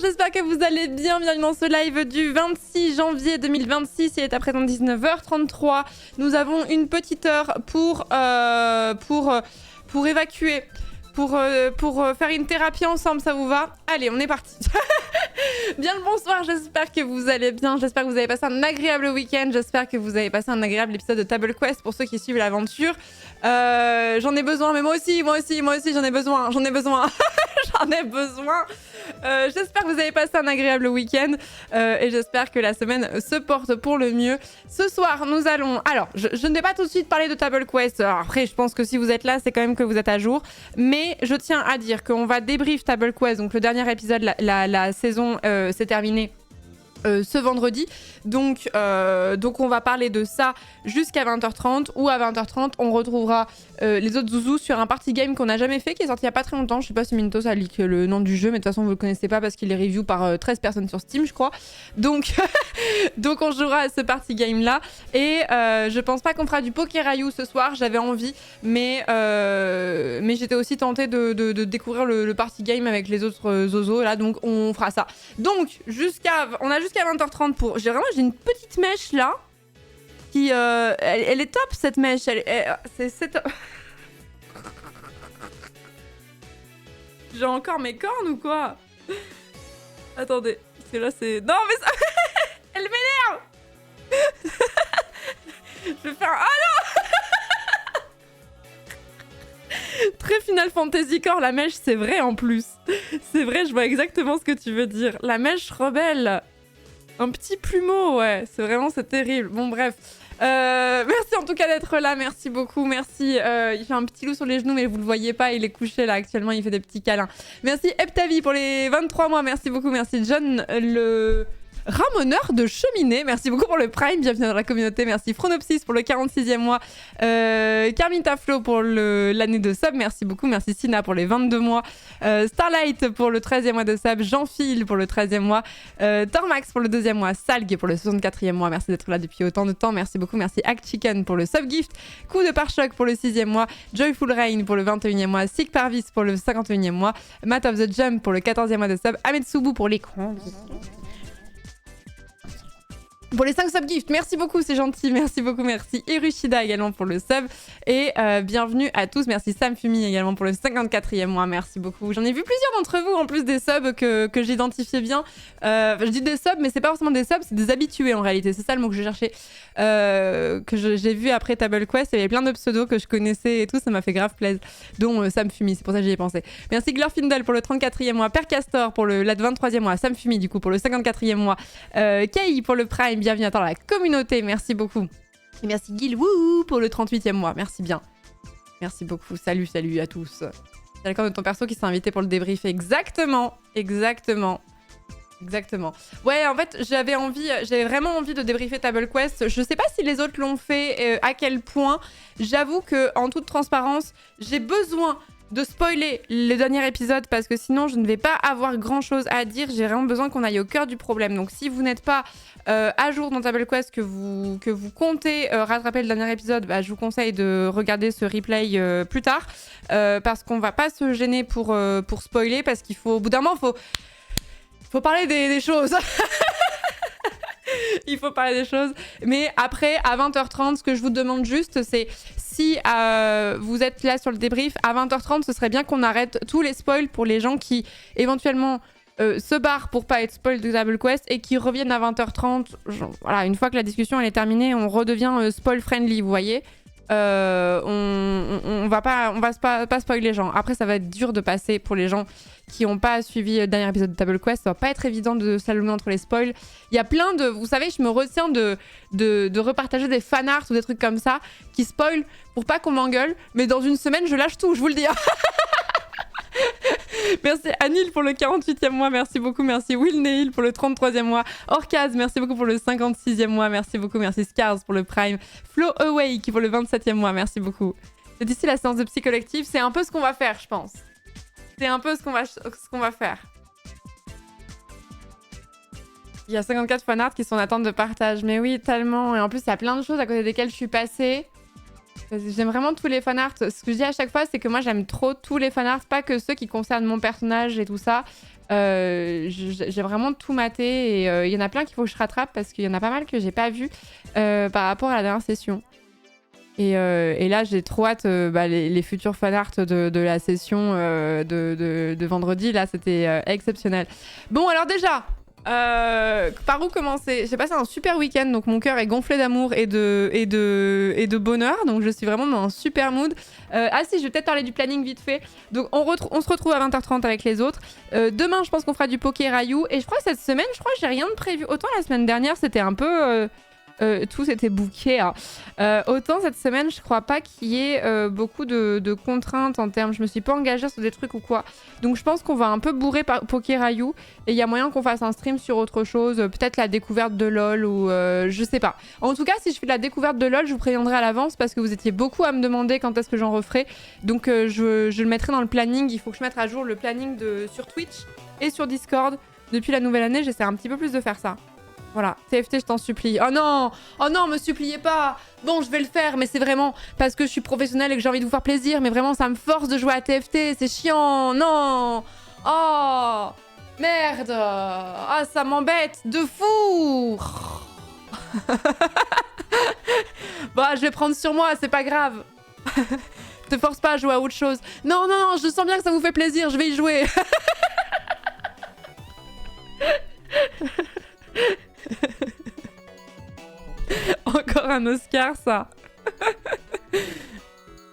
j'espère que vous allez bien. Bienvenue dans ce live du 26 janvier 2026. Il est à présent 19h33. Nous avons une petite heure pour évacuer, pour faire une thérapie ensemble, ça vous va? Allez, on est parti. Bien le bonsoir, j'espère que vous allez bien, j'espère que vous avez passé un agréable week-end, j'espère que vous avez passé un agréable épisode de Table Quest pour ceux qui suivent l'aventure. J'en ai besoin, mais moi aussi, j'en ai besoin, j'en ai besoin. J'espère que vous avez passé un agréable week-end et j'espère que la semaine se porte pour le mieux. Ce soir, nous allons... Alors, je ne vais pas tout de suite parler de Table Quest. Alors, après, je pense que si vous êtes là, c'est quand même que vous êtes à jour. Mais je tiens à dire qu'on va débrief Table Quest. Donc, le dernier épisode, la saison s'est terminée ce vendredi. Donc on va parler de ça jusqu'à 20h30 ou à 20h30 on retrouvera les autres zouzous sur un party game qu'on n'a jamais fait, qui est sorti il n'y a pas très longtemps. Je sais pas si Mintos a leak le nom du jeu, mais de toute façon vous le connaissez pas parce qu'il est review par 13 personnes sur Steam, je crois. Donc donc on jouera à ce party game là et je pense pas qu'on fera du Pokérayou ce soir. J'avais envie, mais j'étais aussi tentée de découvrir le party game avec les autres zozos là, donc on fera ça. Donc on a jusqu'à 20h30 pour... J'ai une petite mèche là qui elle est top, cette mèche. C'est top. J'ai encore mes cornes ou quoi? Attendez, parce que là c'est... Non mais ça... Elle m'énerve. Je vais faire... Ah non. Très Final Fantasy Core, la mèche, c'est vrai en plus. C'est vrai, je vois exactement ce que tu veux dire. La mèche rebelle. Un petit plumeau, ouais. C'est terrible. Bon, bref. Merci en tout cas d'être là. Merci beaucoup. Merci. Il fait un petit loup sur les genoux, mais vous le voyez pas. Il est couché là actuellement. Il fait des petits câlins. Merci Eptavi pour les 23 mois. Merci beaucoup. Merci John, le ramoneur de cheminée. Merci beaucoup pour le Prime. Bienvenue dans la communauté. Merci Phronopsis pour le 46e mois. Carmita Flo pour l'année de sub. Merci beaucoup. Merci Sina pour les 22 mois. Starlight pour le 13e mois de sub. Jean-Phil pour le 13e mois. Tormax pour le 2e mois. Salg pour le 64e mois. Merci d'être là depuis autant de temps. Merci beaucoup. Merci Act Chicken pour le sub gift. Coup de pare-choc pour le 6e mois. Joyful Rain pour le 21e mois. Sick Parvis pour le 51e mois. Matt of the Jump pour le 14e mois de sub. Ametsubu pour l'écran. Pour les 5 sub-gifts, merci beaucoup, c'est gentil, merci beaucoup, merci Hirushida également pour le sub, et bienvenue à tous, merci Sam Fumi également pour le 54e mois, merci beaucoup. J'en ai vu plusieurs d'entre vous, en plus des subs que j'identifiais bien. Je dis des subs, mais c'est pas forcément des subs, c'est des habitués en réalité, c'est ça le mot que je cherchais, j'ai vu après Table Quest, il y avait plein de pseudos que je connaissais et tout, ça m'a fait grave plaisir, dont Sam Fumi, c'est pour ça que j'y ai pensé. Merci Glorfindel pour le 34e mois, Père Castor pour le 23e mois, Sam Fumi du coup pour le 54e mois, Kei pour le Prime, bienvenue à la communauté, merci beaucoup. Et merci Gil Woo pour le 38e mois, merci bien. Merci beaucoup, salut à tous. C'est d'accord de ton perso qui s'est invité pour le débrief, exactement. Ouais, en fait, j'avais vraiment envie de débriefer Table Quest. Je sais pas si les autres l'ont fait, à quel point. J'avoue que, en toute transparence, j'ai besoin de spoiler le dernier épisode parce que sinon je ne vais pas avoir grand chose à dire. J'ai vraiment besoin qu'on aille au cœur du problème. Donc si vous n'êtes pas à jour dans Table Quest, que vous comptez rattraper le dernier épisode, bah, je vous conseille de regarder ce replay plus tard parce qu'on va pas se gêner pour spoiler, parce qu'il faut, au bout d'un moment, faut parler des choses. Il faut parler des choses. Mais après, à 20h30, ce que je vous demande juste, c'est si vous êtes là sur le débrief, à 20h30, ce serait bien qu'on arrête tous les spoils pour les gens qui, éventuellement, se barrent pour pas être spoil de Table Quest et qui reviennent à 20h30. Voilà, une fois que la discussion elle est terminée, on redevient spoil friendly, vous voyez. On va pas spoiler les gens. Après, ça va être dur de passer pour les gens qui n'ont pas suivi le dernier épisode de Table Quest. Ça va pas être évident de s'allumer entre les spoils. Il y a plein de... Vous savez, je me retiens de repartager des fanarts ou des trucs comme ça qui spoilent pour pas qu'on m'engueule. Mais dans une semaine, je lâche tout, je vous le dis. Merci Anil pour le 48e mois, merci beaucoup. Merci Will Neil pour le 33e mois. Orkaz, merci beaucoup pour le 56e mois. Merci beaucoup, merci Scars pour le Prime. Flow Awake pour le 27e mois, merci beaucoup. C'est ici la séance de psy collective, c'est un peu ce qu'on va faire, je pense. C'est un peu ce qu'on va faire. Il y a 54 fanarts qui sont en attente de partage. Mais oui, tellement. Et en plus, il y a plein de choses à côté desquelles je suis passée. J'aime vraiment tous les fanarts. Ce que je dis à chaque fois, c'est que moi, j'aime trop tous les fanarts. Pas que ceux qui concernent mon personnage et tout ça. J'ai vraiment tout maté et il y en a plein qu'il faut que je rattrape parce qu'il y en a pas mal que j'ai pas vu par rapport à la dernière session. Et là, j'ai trop hâte les futurs fanarts de la session de vendredi. Là, c'était exceptionnel. Bon, alors déjà, par où commencer? J'ai passé un super week-end, donc mon cœur est gonflé d'amour et de bonheur. Donc je suis vraiment dans un super mood. Ah si, je vais peut-être parler du planning vite fait. Donc on se retrouve à 20h30 avec les autres. Demain, je pense qu'on fera du Poké Rayou. Et je crois que cette semaine, j'ai rien de prévu. Autant la semaine dernière, c'était un peu... tout était booké. Hein. Autant cette semaine, je crois pas qu'il y ait beaucoup de contraintes en termes. Je me suis pas engagée sur des trucs ou quoi. Donc je pense qu'on va un peu bourrer par Poké Rayou. Et il y a moyen qu'on fasse un stream sur autre chose. Peut-être la découverte de LoL ou je sais pas. En tout cas, si je fais la découverte de LoL, je vous préviendrai à l'avance parce que vous étiez beaucoup à me demander quand est-ce que j'en referai. Donc je le mettrai dans le planning. Il faut que je mette à jour le planning sur Twitch et sur Discord. Depuis la nouvelle année, j'essaie un petit peu plus de faire ça. Voilà, TFT, je t'en supplie. Oh non, me suppliez pas. Bon, je vais le faire, mais c'est vraiment parce que je suis professionnelle et que j'ai envie de vous faire plaisir. Mais vraiment, ça me force de jouer à TFT. C'est chiant, non. Oh, merde. Ah, ça m'embête de fou. Bon, je vais prendre sur moi, c'est pas grave. Te force pas à jouer à autre chose. Non, je sens bien que ça vous fait plaisir, je vais y jouer. Encore un Oscar, ça.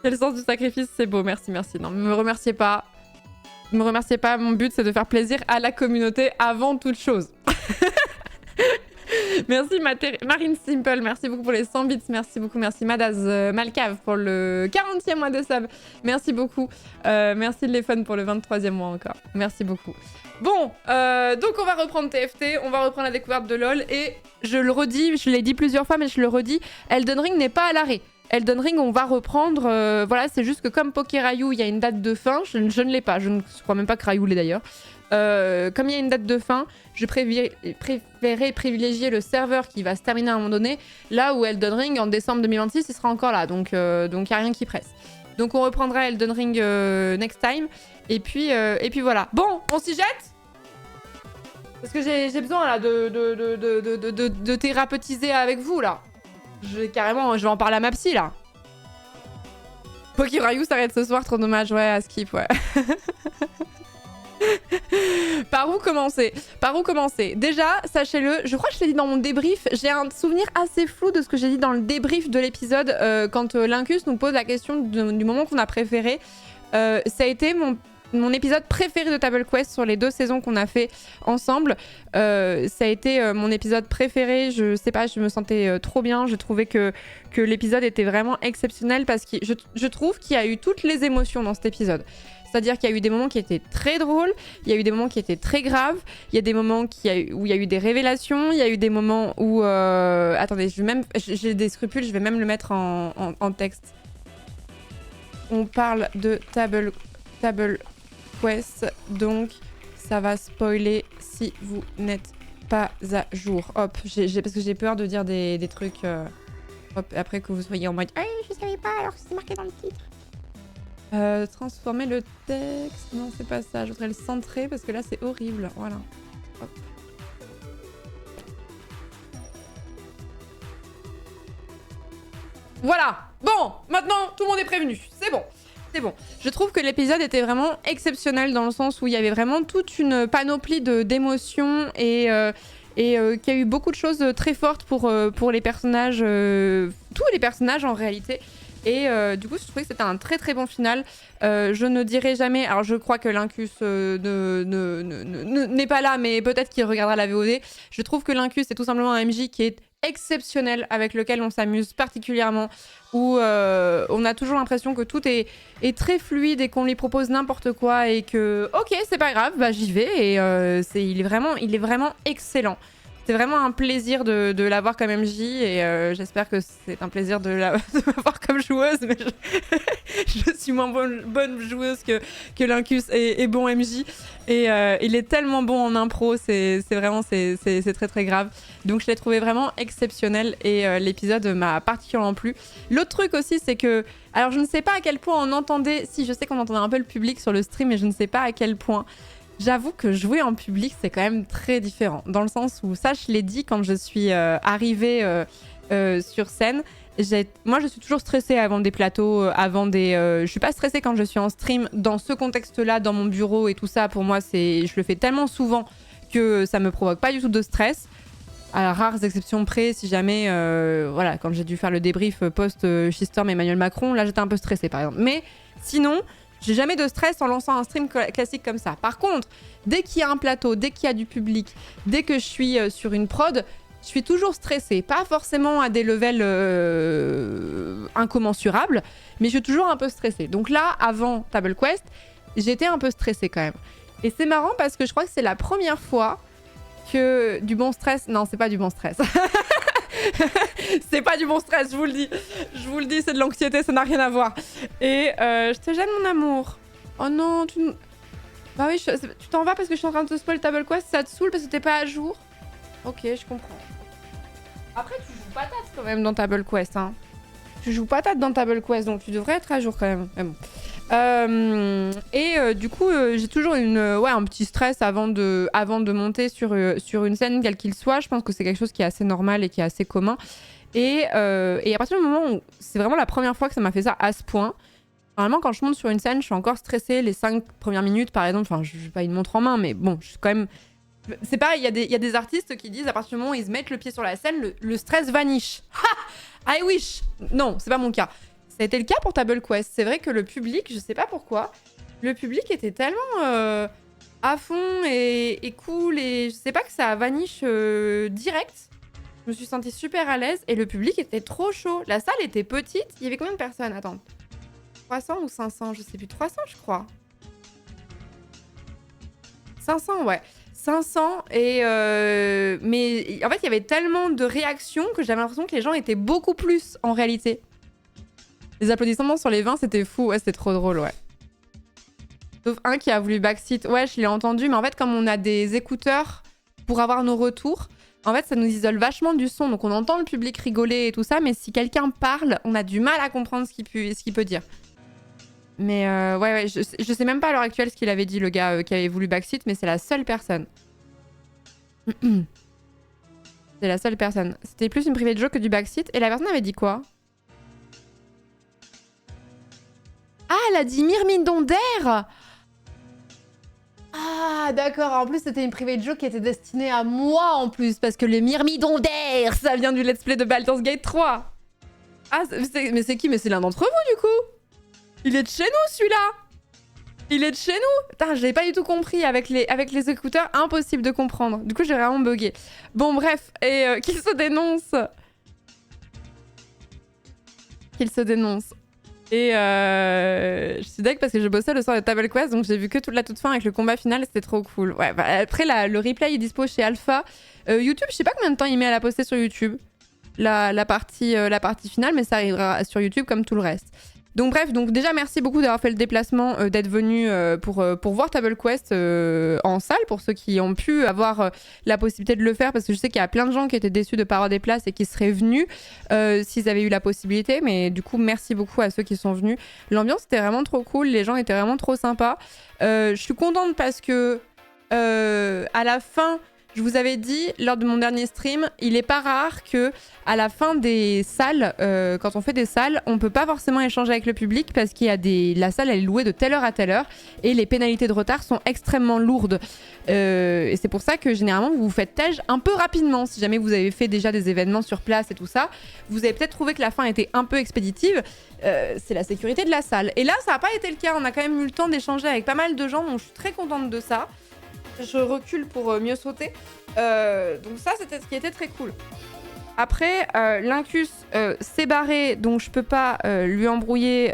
C'est le sens du sacrifice, c'est beau. Merci. Non, me remerciez pas. Me remerciez pas. Mon but, c'est de faire plaisir à la communauté avant toute chose. Merci Marine Simple, merci beaucoup pour les 100 bits, merci beaucoup, merci Madaz Malcave pour le 40e mois de sub, merci beaucoup, merci Lefun pour le 23e mois encore, merci beaucoup. Bon, donc on va reprendre TFT, on va reprendre la découverte de LoL et je le redis, je l'ai dit plusieurs fois mais je le redis, Elden Ring n'est pas à l'arrêt. Elden Ring, on va reprendre, voilà, c'est juste que comme Poké Rayou, il y a une date de fin, je ne l'ai pas, je ne crois même pas que Rayou l'est d'ailleurs. Comme il y a une date de fin, je préférais privilégier le serveur qui va se terminer à un moment donné, là où Elden Ring, en décembre 2026, il sera encore là, donc il n'y a rien qui presse. Donc on reprendra Elden Ring next time, et puis voilà. Bon, on s'y jette? Parce que j'ai besoin là de thérapeutiser avec vous là. Carrément, je vais en parler à ma psy là. Poké Rayou s'arrête ce soir, trop dommage, ouais, à skip, ouais. Par où commencer? Déjà, sachez-le, je crois que je l'ai dit dans mon débrief, j'ai un souvenir assez flou de ce que j'ai dit dans le débrief de l'épisode quand Lincus nous pose la question du moment qu'on a préféré. Ça a été mon épisode préféré de Table Quest sur les 2 saisons qu'on a fait ensemble. Ça a été mon épisode préféré, je sais pas, je me sentais trop bien, je trouvais que l'épisode était vraiment exceptionnel parce que je trouve qu'il y a eu toutes les émotions dans cet épisode. C'est-à-dire qu'il y a eu des moments qui étaient très drôles, il y a eu des moments qui étaient très graves, il y a des moments où il y a eu des révélations, il y a eu des moments où... Attendez, j'ai des scrupules, je vais même le mettre en texte. On parle de Table Quest, donc ça va spoiler si vous n'êtes pas à jour. Hop, parce que j'ai peur de dire des trucs... hop, après que vous soyez en mode « Hey, je savais pas alors que c'est marqué dans le titre ». Transformer le texte... Non, c'est pas ça. Je voudrais le centrer parce que là, c'est horrible. Voilà. Hop. Voilà. Bon, maintenant, tout le monde est prévenu. C'est bon. Je trouve que l'épisode était vraiment exceptionnel dans le sens où il y avait vraiment toute une panoplie d'émotions et qu'il y a eu beaucoup de choses très fortes pour les personnages, tous les personnages en réalité. Et du coup, je trouvais que c'était un très très bon final. Je ne dirai jamais... Alors, je crois que Lincus n'est pas là, mais peut-être qu'il regardera la VOD. Je trouve que Lincus est tout simplement un MJ qui est exceptionnel, avec lequel on s'amuse particulièrement, où on a toujours l'impression que tout est très fluide et qu'on lui propose n'importe quoi et que, ok, c'est pas grave, bah j'y vais. Et il est vraiment excellent. C'est vraiment un plaisir de l'avoir comme MJ et j'espère que c'est un plaisir de m'avoir comme joueuse, mais je suis moins bonne joueuse que Lincus est bon MJ. Et il est tellement bon en impro, c'est très très grave. Donc je l'ai trouvé vraiment exceptionnel et l'épisode m'a particulièrement plu. L'autre truc aussi, c'est que... Alors je ne sais pas à quel point on entendait... Si, je sais qu'on entendait un peu le public sur le stream, mais je ne sais pas à quel point... J'avoue que jouer en public, c'est quand même très différent. Dans le sens où, ça, je l'ai dit quand je suis arrivée sur scène. Moi, je suis toujours stressée avant des plateaux, je suis pas stressée quand je suis en stream. Dans ce contexte-là, dans mon bureau et tout ça, pour moi, je le fais tellement souvent que ça me provoque pas du tout de stress. À rares exceptions près, si jamais, voilà, quand j'ai dû faire le débrief post-Shitstorm Emmanuel Macron, là, j'étais un peu stressée, par exemple. Mais sinon, j'ai jamais de stress en lançant un stream classique comme ça. Par contre, dès qu'il y a un plateau, dès qu'il y a du public, dès que je suis sur une prod, je suis toujours stressée. Pas forcément à des levels incommensurables, mais je suis toujours un peu stressée. Donc là, avant Table Quest, j'étais un peu stressée quand même. Et c'est marrant parce que je crois que c'est la première fois que du bon stress... Non, c'est pas du bon stress. C'est pas du bon stress, je vous le dis. Je vous le dis, c'est de l'anxiété, ça n'a rien à voir. Et je te gêne, mon amour. Oh non, Bah oui, tu t'en vas parce que je suis en train de te spoil Table Quest, ça te saoule parce que t'es pas à jour. Ok, je comprends. Après, tu joues patate quand même dans Table Quest, hein. Tu joues patate dans Table Quest, donc tu devrais être à jour quand même. Mais bon. Du coup, j'ai toujours un petit stress avant de monter sur une scène, quel qu'il soit. Je pense que c'est quelque chose qui est assez normal et qui est assez commun. Et à partir du moment où c'est vraiment la première fois que ça m'a fait ça à ce point, normalement, quand je monte sur une scène, je suis encore stressée les 5 premières minutes, par exemple. Enfin, je n'ai pas une montre en main, mais bon, je suis quand même... C'est pareil, il y a des artistes qui disent à partir du moment où ils se mettent le pied sur la scène, le stress vanish. Ha! I wish! Non, c'est pas mon cas. Ça a été le cas pour Table Quest. C'est vrai que le public, je sais pas pourquoi, le public était tellement à fond et cool, et je sais pas, que ça vanish direct. Je me suis sentie super à l'aise et le public était trop chaud. La salle était petite. Il y avait combien de personnes? Attends. 300 ou 500? Je sais plus. 300, je crois. 500, ouais. 500 mais en fait, il y avait tellement de réactions que j'avais l'impression que les gens étaient beaucoup plus en réalité. Les applaudissements sur les 20, c'était fou. Ouais, c'était trop drôle, ouais. Sauf un qui a voulu backseat. Ouais, je l'ai entendu, mais en fait, comme on a des écouteurs pour avoir nos retours, en fait, ça nous isole vachement du son. Donc, on entend le public rigoler et tout ça, mais si quelqu'un parle, on a du mal à comprendre ce qu'il peut dire. Mais ouais, je sais même pas à l'heure actuelle ce qu'il avait dit, le gars qui avait voulu backseat, mais c'est la seule personne. C'est la seule personne. C'était plus une private joke que du backseat. Et la personne avait dit quoi? Ah, elle a dit Myrmidon d'air. Ah, d'accord. En plus, c'était une private joke qui était destinée à moi, en plus. Parce que le Myrmidon d'air, ça vient du let's play de Baldur's Gate 3. Ah, mais c'est qui? Mais c'est l'un d'entre vous, du coup. Il est de chez nous, celui-là. Il est de chez nous. Putain, j'avais pas du tout compris. Avec les écouteurs, impossible de comprendre. Du coup, j'ai vraiment bugué. Bon, bref. Et qu'il se dénonce. Qu'il se dénonce. Et je suis d'accord parce que je bossais le soir de Table Quest, donc j'ai vu que toute la toute fin avec le combat final, c'était trop cool. Ouais, bah, après, le replay est dispo chez Alpha. YouTube, je sais pas combien de temps il met à la poster sur YouTube, la partie finale, mais ça arrivera sur YouTube comme tout le reste. Donc bref, déjà merci beaucoup d'avoir fait le déplacement, d'être venu pour voir Table Quest en salle, pour ceux qui ont pu avoir la possibilité de le faire, parce que je sais qu'il y a plein de gens qui étaient déçus de ne pas avoir des places et qui seraient venus s'ils avaient eu la possibilité, mais du coup merci beaucoup à ceux qui sont venus. L'ambiance était vraiment trop cool, les gens étaient vraiment trop sympas. Je suis contente parce que à la fin... Je vous avais dit, lors de mon dernier stream, il est pas rare que à la fin des salles, quand on fait des salles, on peut pas forcément échanger avec le public parce qu'il y a la salle elle est louée de telle heure à telle heure et les pénalités de retard sont extrêmement lourdes. Et c'est pour ça que généralement vous vous faites tège un peu rapidement. Si jamais vous avez fait déjà des événements sur place et tout ça, vous avez peut-être trouvé que la fin était un peu expéditive. C'est la sécurité de la salle. Et là, ça n'a pas été le cas. On a quand même eu le temps d'échanger avec pas mal de gens, donc je suis très contente de ça. Je recule pour mieux sauter. Donc ça, c'était ce qui était très cool. Après, Lincus s'est barré, donc je peux pas lui embrouiller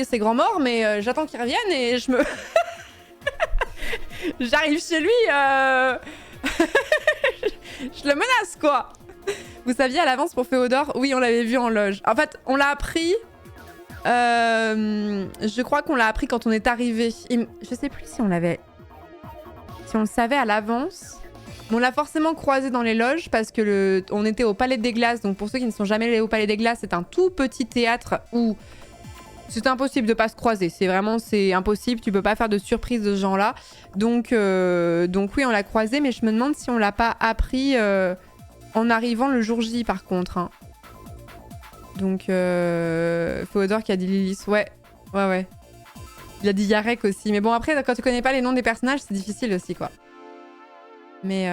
ses grands morts, mais j'attends qu'il revienne et je me... J'arrive chez lui, je le menace, quoi. Vous saviez à l'avance pour Féodor? Oui, on l'avait vu en loge. En fait, on l'a appris... je crois qu'on l'a appris quand on est arrivé. Je sais plus si on le savait à l'avance. On l'a forcément croisé dans les loges parce que on était au Palais des Glaces. Donc pour ceux qui ne sont jamais allés au Palais des Glaces, c'est un tout petit théâtre où c'est impossible de pas se croiser. C'est impossible. Tu peux pas faire de surprise de ce genre-là. Donc oui, on l'a croisé, mais je me demande si on l'a pas appris en arrivant le jour J, par contre. Hein. Donc, Féodor qui a dit Lilith. Ouais. Il a dit Yarek aussi. Mais bon, après, quand tu connais pas les noms des personnages, c'est difficile aussi, quoi. Mais...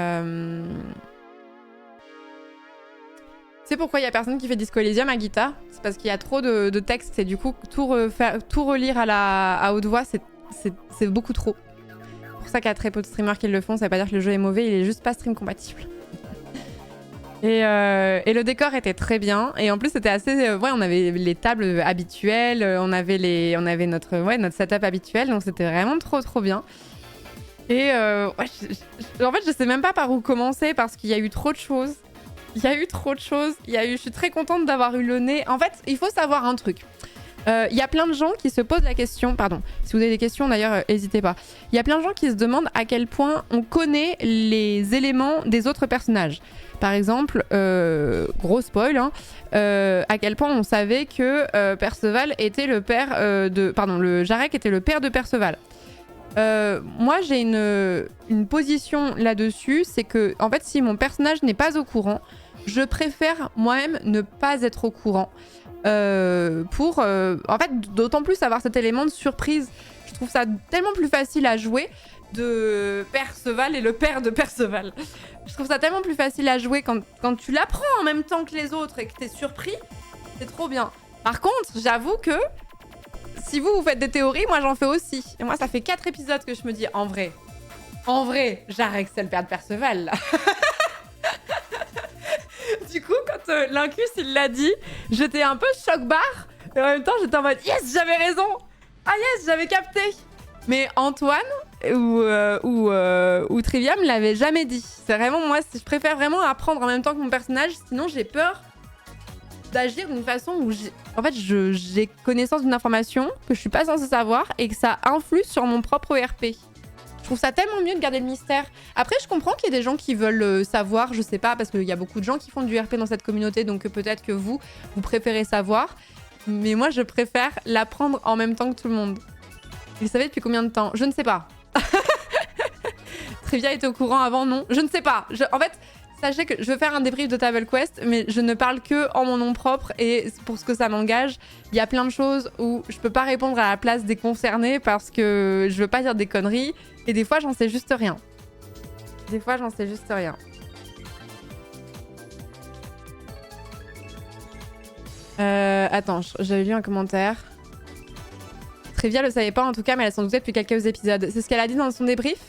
Tu sais pourquoi il y a personne qui fait Disco Elysium à guitare? C'est parce qu'il y a trop de textes et du coup, tout relire à haute voix, c'est beaucoup trop. C'est pour ça qu'il y a très peu de streamers qui le font. Ça veut pas dire que le jeu est mauvais, il est juste pas stream compatible. Et le décor était très bien. Et en plus, c'était assez... ouais, on avait les tables habituelles, on avait notre setup habituel, donc c'était vraiment trop bien. Et en fait, je sais même pas par où commencer parce qu'il y a eu trop de choses. Je suis très contente d'avoir eu le nez. En fait, il faut savoir un truc. Il y a plein de gens qui se posent la question... Pardon, si vous avez des questions d'ailleurs, n'hésitez pas. Il y a plein de gens qui se demandent à quel point on connaît les éléments des autres personnages. Par exemple, gros spoil, hein, à quel point on savait que Perceval était le père le Jarek était le père de Perceval. Moi, j'ai une position là-dessus, c'est que, en fait, si mon personnage n'est pas au courant, je préfère moi-même ne pas être au courant. En fait, d'autant plus avoir cet élément de surprise. Je trouve ça tellement plus facile à jouer de Perceval et le père de Perceval. Je trouve ça tellement plus facile à jouer quand tu l'apprends en même temps que les autres et que t'es surpris. C'est trop bien. Par contre, j'avoue que si vous faites des théories, moi j'en fais aussi. Et moi, ça fait 4 épisodes que je me dis, en vrai, Jarek, c'est le père de Perceval, là. Du coup, quand Lincus, il l'a dit, j'étais un peu choc-barre. Et en même temps, j'étais en mode, yes, j'avais raison. Ah yes, j'avais capté. Mais Antoine ou Trivia me l'avait jamais dit. C'est vraiment, moi, je préfère vraiment apprendre en même temps que mon personnage. Sinon, j'ai peur d'agir d'une façon où j'ai connaissance d'une information que je suis pas censée savoir et que ça influe sur mon propre ERP. Je trouve ça tellement mieux de garder le mystère. Après, je comprends qu'il y ait des gens qui veulent savoir, je sais pas, parce qu'il y a beaucoup de gens qui font du RP dans cette communauté, donc peut-être que vous préférez savoir. Mais moi, je préfère l'apprendre en même temps que tout le monde. Vous le savez depuis combien de temps? Je ne sais pas. Trivia était au courant avant, non? Je ne sais pas. En fait, sachez que je veux faire un débrief de Table Quest, mais je ne parle que en mon nom propre et pour ce que ça m'engage. Il y a plein de choses où je peux pas répondre à la place des concernés parce que je veux pas dire des conneries. Et des fois, j'en sais juste rien. Attends, j'avais lu un commentaire. Trivia le savait pas en tout cas, mais elle s'en doutait depuis quelques épisodes. C'est ce qu'elle a dit dans son débrief?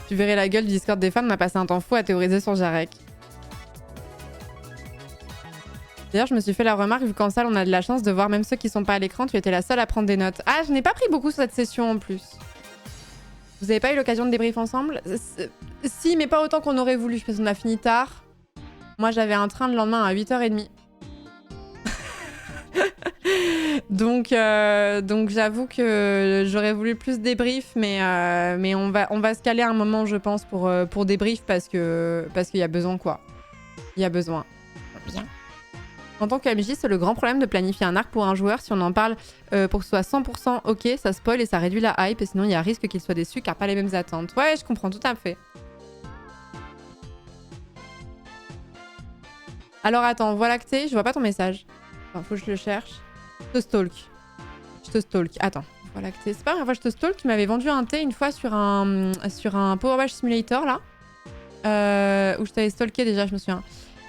Tu verrais la gueule du Discord des fans, on a passé un temps fou à théoriser sur Jarek. D'ailleurs, je me suis fait la remarque, vu qu'en salle, on a de la chance de voir même ceux qui sont pas à l'écran, tu étais la seule à prendre des notes. Ah, je n'ai pas pris beaucoup sur cette session en plus. Vous avez pas eu l'occasion de débrief ensemble? Si, mais pas autant qu'on aurait voulu, parce qu'on a fini tard. Moi, j'avais un train le lendemain à 8h30. donc j'avoue que j'aurais voulu plus débrief, mais on va se caler un moment, je pense, pour débrief, parce qu'il y a besoin, quoi. Il y a besoin. Bien. En tant qu'MJ, c'est le grand problème de planifier un arc pour un joueur. Si on en parle pour que ce soit 100% ok, ça spoil et ça réduit la hype. Et sinon, il y a risque qu'il soit déçu car pas les mêmes attentes. Ouais, je comprends tout à fait. Alors attends, Voie lactée, je vois pas ton message. Enfin, faut que je le cherche. Je te stalk. Attends, Voie lactée. C'est pas grave, je te stalk. Tu m'avais vendu un thé une fois sur un Power Wash Simulator là. Où je t'avais stalké déjà, je me souviens.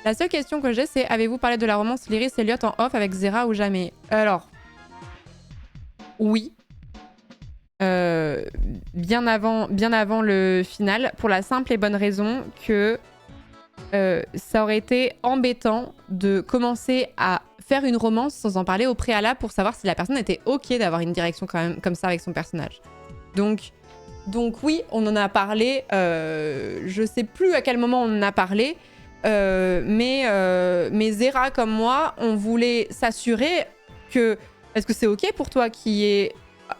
La seule question que j'ai, c'est avez-vous parlé de la romance Lyris Elliott en off avec Zera ou jamais? Alors, oui. Bien avant le final, pour la simple et bonne raison que ça aurait été embêtant de commencer à faire une romance sans en parler au préalable pour savoir si la personne était ok d'avoir une direction quand même comme ça avec son personnage. Donc oui, on en a parlé. Je sais plus à quel moment on en a parlé. Mais Zera comme moi, on voulait s'assurer que... Est-ce que c'est ok pour toi qu'il y ait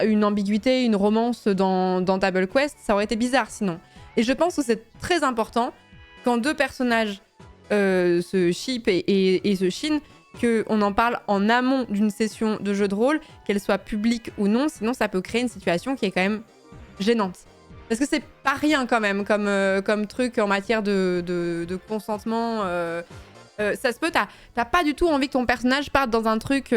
une ambiguïté, une romance dans Table Quest? Ça aurait été bizarre sinon. Et je pense que c'est très important quand deux personnages se ship et se chinent, qu'on en parle en amont d'une session de jeu de rôle, qu'elle soit publique ou non, sinon ça peut créer une situation qui est quand même gênante. Parce que c'est pas rien quand même comme truc en matière de consentement. Ça se peut, t'as pas du tout envie que ton personnage parte dans un truc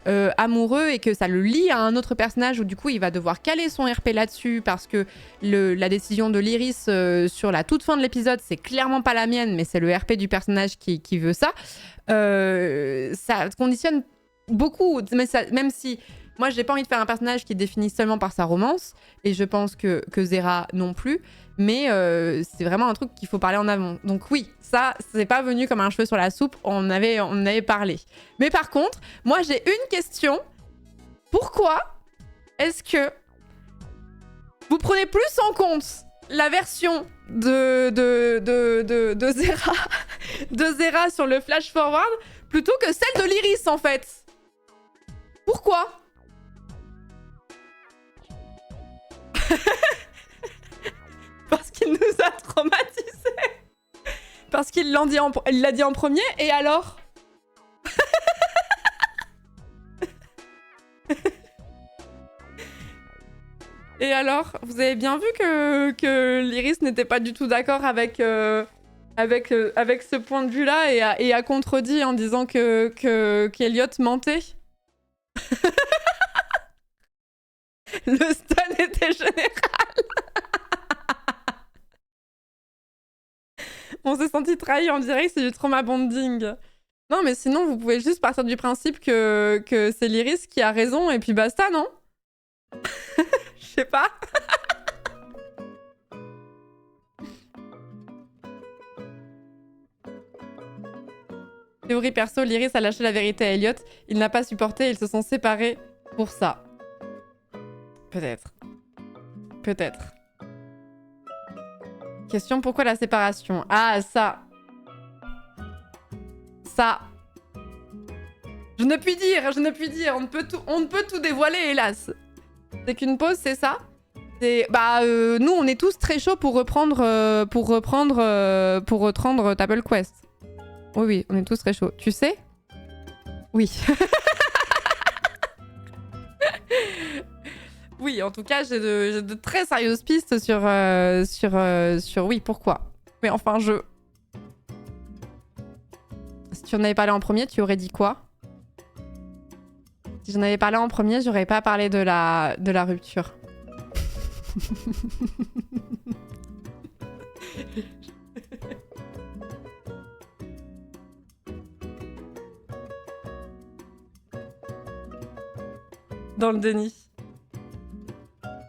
amoureux et que ça le lie à un autre personnage où du coup il va devoir caler son RP là-dessus parce que la décision de l'Iris sur la toute fin de l'épisode, c'est clairement pas la mienne, mais c'est le RP du personnage qui veut ça. Ça conditionne beaucoup, mais même si moi j'ai pas envie de faire un personnage qui est défini seulement par sa romance, et je pense que Zera non plus, mais c'est vraiment un truc qu'il faut parler en avant. Donc oui, ça c'est pas venu comme un cheveu sur la soupe, on avait parlé. Mais par contre, moi j'ai une question. Pourquoi est-ce que vous prenez plus en compte la version de Zera de Zera sur le flash forward plutôt que celle de l'Iris en fait? Pourquoi? Parce qu'il nous a traumatisés. Parce qu'il l'a dit en premier, et alors? Et alors? Vous avez bien vu que l'Iris n'était pas du tout d'accord avec ce point de vue-là et a contredit en disant qu'Eliot mentait. Le stun était général. On s'est senti trahi en direct, c'est du trauma bonding. Non, mais sinon, vous pouvez juste partir du principe que c'est l'Iris qui a raison et puis basta, non? Je sais pas. Théorie perso, l'Iris a lâché la vérité à Elliot. Il n'a pas supporté, ils se sont séparés pour ça. Peut-être. Peut-être. Question, pourquoi la séparation? Ah, ça. Ça. Je ne puis dire. On ne peut tout dévoiler, hélas. C'est qu'une pause, c'est ça? Nous, on est tous très chauds pour reprendre Table Quest. Oui, on est tous très chauds. Tu sais? Oui. Oui, en tout cas, j'ai de très sérieuses pistes sur oui, pourquoi. Mais enfin, si tu en avais parlé en premier, tu aurais dit quoi? Si j'en avais parlé en premier, j'aurais pas parlé de la rupture. Dans le déni.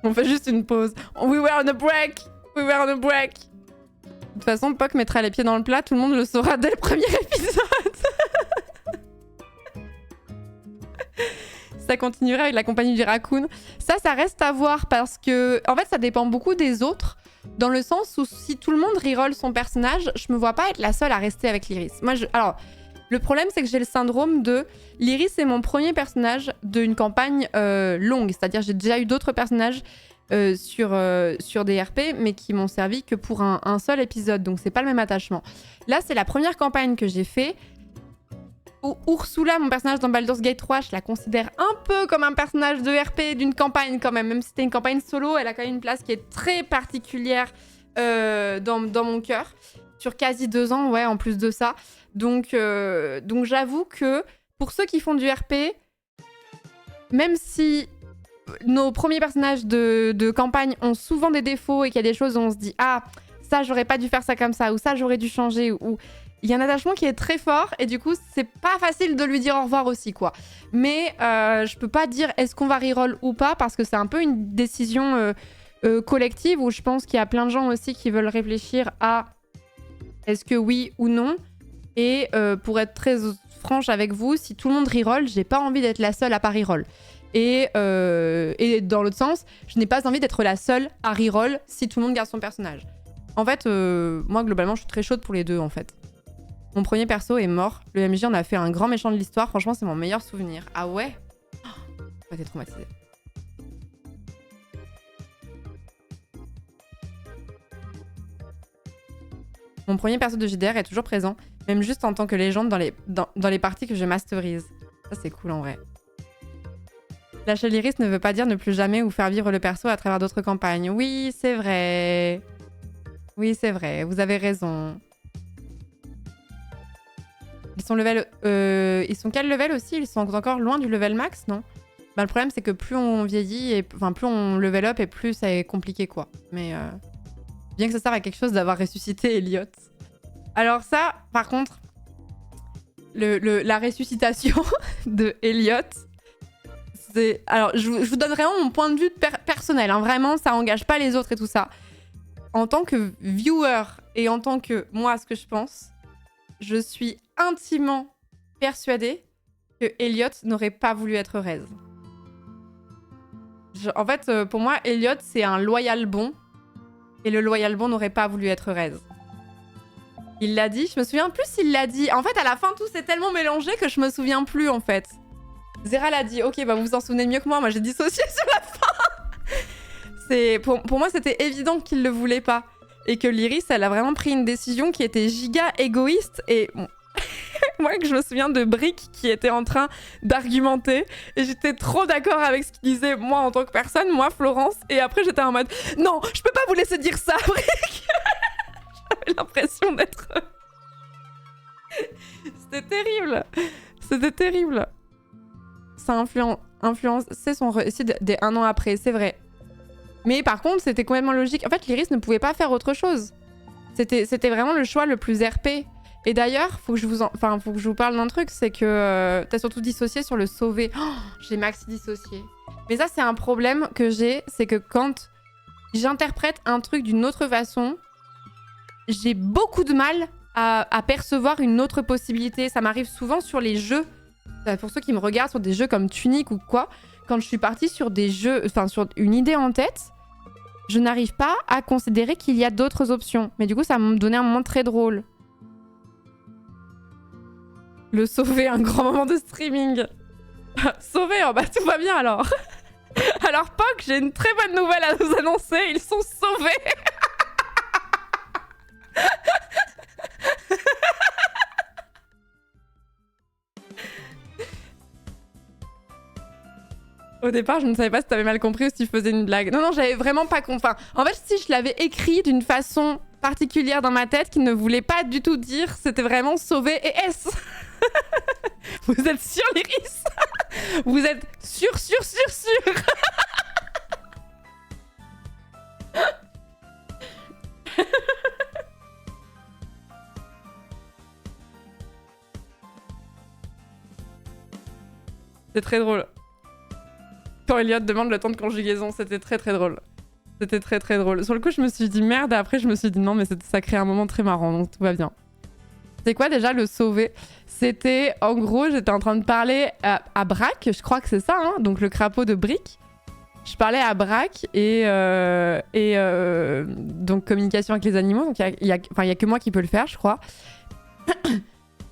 On fait juste une pause. We were on a break. We were on a break. De toute façon, Puck mettra les pieds dans le plat. Tout le monde le saura dès le premier épisode. Ça continuerait avec la compagnie du raccoon. Ça reste à voir parce que... En fait, ça dépend beaucoup des autres. Dans le sens où si tout le monde reroll son personnage, je me vois pas être la seule à rester avec l'Iris. Alors... Le problème, c'est que j'ai le syndrome de... L'Iris est mon premier personnage d'une campagne longue. C'est-à-dire j'ai déjà eu d'autres personnages sur des RP, mais qui m'ont servi que pour un seul épisode. Donc, c'est pas le même attachement. Là, c'est la première campagne que j'ai fait. Ursula, mon personnage dans Baldur's Gate 3, je la considère un peu comme un personnage de RP d'une campagne quand même. Même si c'était une campagne solo, elle a quand même une place qui est très particulière dans mon cœur. Sur quasi 2 ans, ouais, en plus de ça. Donc j'avoue que pour ceux qui font du RP, même si nos premiers personnages de campagne ont souvent des défauts et qu'il y a des choses où on se dit « Ah, ça, j'aurais pas dû faire ça comme ça » ou « Ça, j'aurais dû changer » ou... Il y a un attachement qui est très fort et du coup, c'est pas facile de lui dire au revoir aussi, quoi. Mais je peux pas dire est-ce qu'on va reroll ou pas parce que c'est un peu une décision collective où je pense qu'il y a plein de gens aussi qui veulent réfléchir à est-ce que oui ou non. Et pour être très franche avec vous, si tout le monde reroll, j'ai pas envie d'être la seule à pas reroll. Et dans l'autre sens, je n'ai pas envie d'être la seule à reroll si tout le monde garde son personnage. En fait, moi, globalement, je suis très chaude pour les deux, en fait. Mon premier perso est mort. Le MJ en a fait un grand méchant de l'histoire. Franchement, c'est mon meilleur souvenir. Ah ouais? Oh, j'ai été traumatisée. Mon premier perso de JDR est toujours présent, même juste en tant que légende dans les parties que je masterise. Ça, c'est cool en vrai. Lâcher l'Iris ne veut pas dire ne plus jamais ou faire vivre le perso à travers d'autres campagnes. Oui, c'est vrai. Oui, c'est vrai. Vous avez raison. Ils sont level... ils sont quel level aussi? Ils sont encore loin du level max, non? Bah, le problème, c'est que plus on vieillit, et enfin, plus on level up et plus ça est compliqué, quoi. Mais bien que ça serve à quelque chose d'avoir ressuscité Elliot. Alors ça, par contre, la ressuscitation de Elliot, c'est... Alors, je vous donne vraiment mon point de vue personnel. Hein. Vraiment, ça engage pas les autres et tout ça. En tant que viewer et en tant que moi, ce que je pense, je suis intimement persuadée que Elliot n'aurait pas voulu être Rez. En fait, pour moi, Elliot, c'est un loyal bon. Et le loyal bon n'aurait pas voulu être Rez. Il l'a dit, je me souviens plus s'il l'a dit. En fait, à la fin, tout s'est tellement mélangé que je me souviens plus, en fait. Zera l'a dit. Ok, bah vous vous en souvenez mieux que moi. Moi, j'ai dissocié sur la fin. Pour moi, c'était évident qu'il le voulait pas. Et que l'Iris, elle a vraiment pris une décision qui était giga égoïste. Et bon, moi, que je me souviens de Brick qui était en train d'argumenter. Et j'étais trop d'accord avec ce qu'il disait, moi, en tant que personne, moi, Florence. Et après, j'étais en mode, non, je peux pas vous laisser dire ça, Brick. J'avais l'impression d'être... C'était terrible. C'était terrible. Ça influencé son réussite dès 1 an après, c'est vrai. Mais par contre, c'était complètement logique. En fait, l'Iris ne pouvait pas faire autre chose. C'était vraiment le choix le plus RP. Et d'ailleurs, faut que je vous parle d'un truc, c'est que t'as surtout dissocié sur le sauver. Oh, j'ai maxi dissocié. Mais ça, c'est un problème que j'ai, c'est que quand j'interprète un truc d'une autre façon, j'ai beaucoup de mal à percevoir une autre possibilité. Ça m'arrive souvent sur les jeux. Pour ceux qui me regardent sur des jeux comme Tunic ou quoi, quand je suis partie sur des jeux, enfin sur une idée en tête, je n'arrive pas à considérer qu'il y a d'autres options. Mais du coup, ça me donnait un moment très drôle. Le sauver, un grand moment de streaming. Sauver, oh bah tout va bien alors. Alors Poc, j'ai une très bonne nouvelle à vous annoncer, ils sont sauvés. Au départ, je ne savais pas si t'avais mal compris ou si tu faisais une blague. Non, j'avais vraiment pas compris. Enfin, en fait, si je l'avais écrit d'une façon particulière dans ma tête qui ne voulait pas du tout dire, c'était vraiment sauver et S. Vous êtes sûr, l'Iris? Vous êtes sûr. C'est très drôle. Quand Elliot demande le temps de conjugaison, c'était très drôle. C'était très drôle. Sur le coup, je me suis dit merde, et après, je me suis dit non, mais ça crée un moment très marrant, donc tout va bien. C'est quoi déjà le sauver? C'était, en gros, j'étais en train de parler à Braque, je crois que c'est ça, hein, donc le crapaud de Brick. Je parlais à Braque et donc communication avec les animaux, donc il y a que moi qui peux le faire, je crois.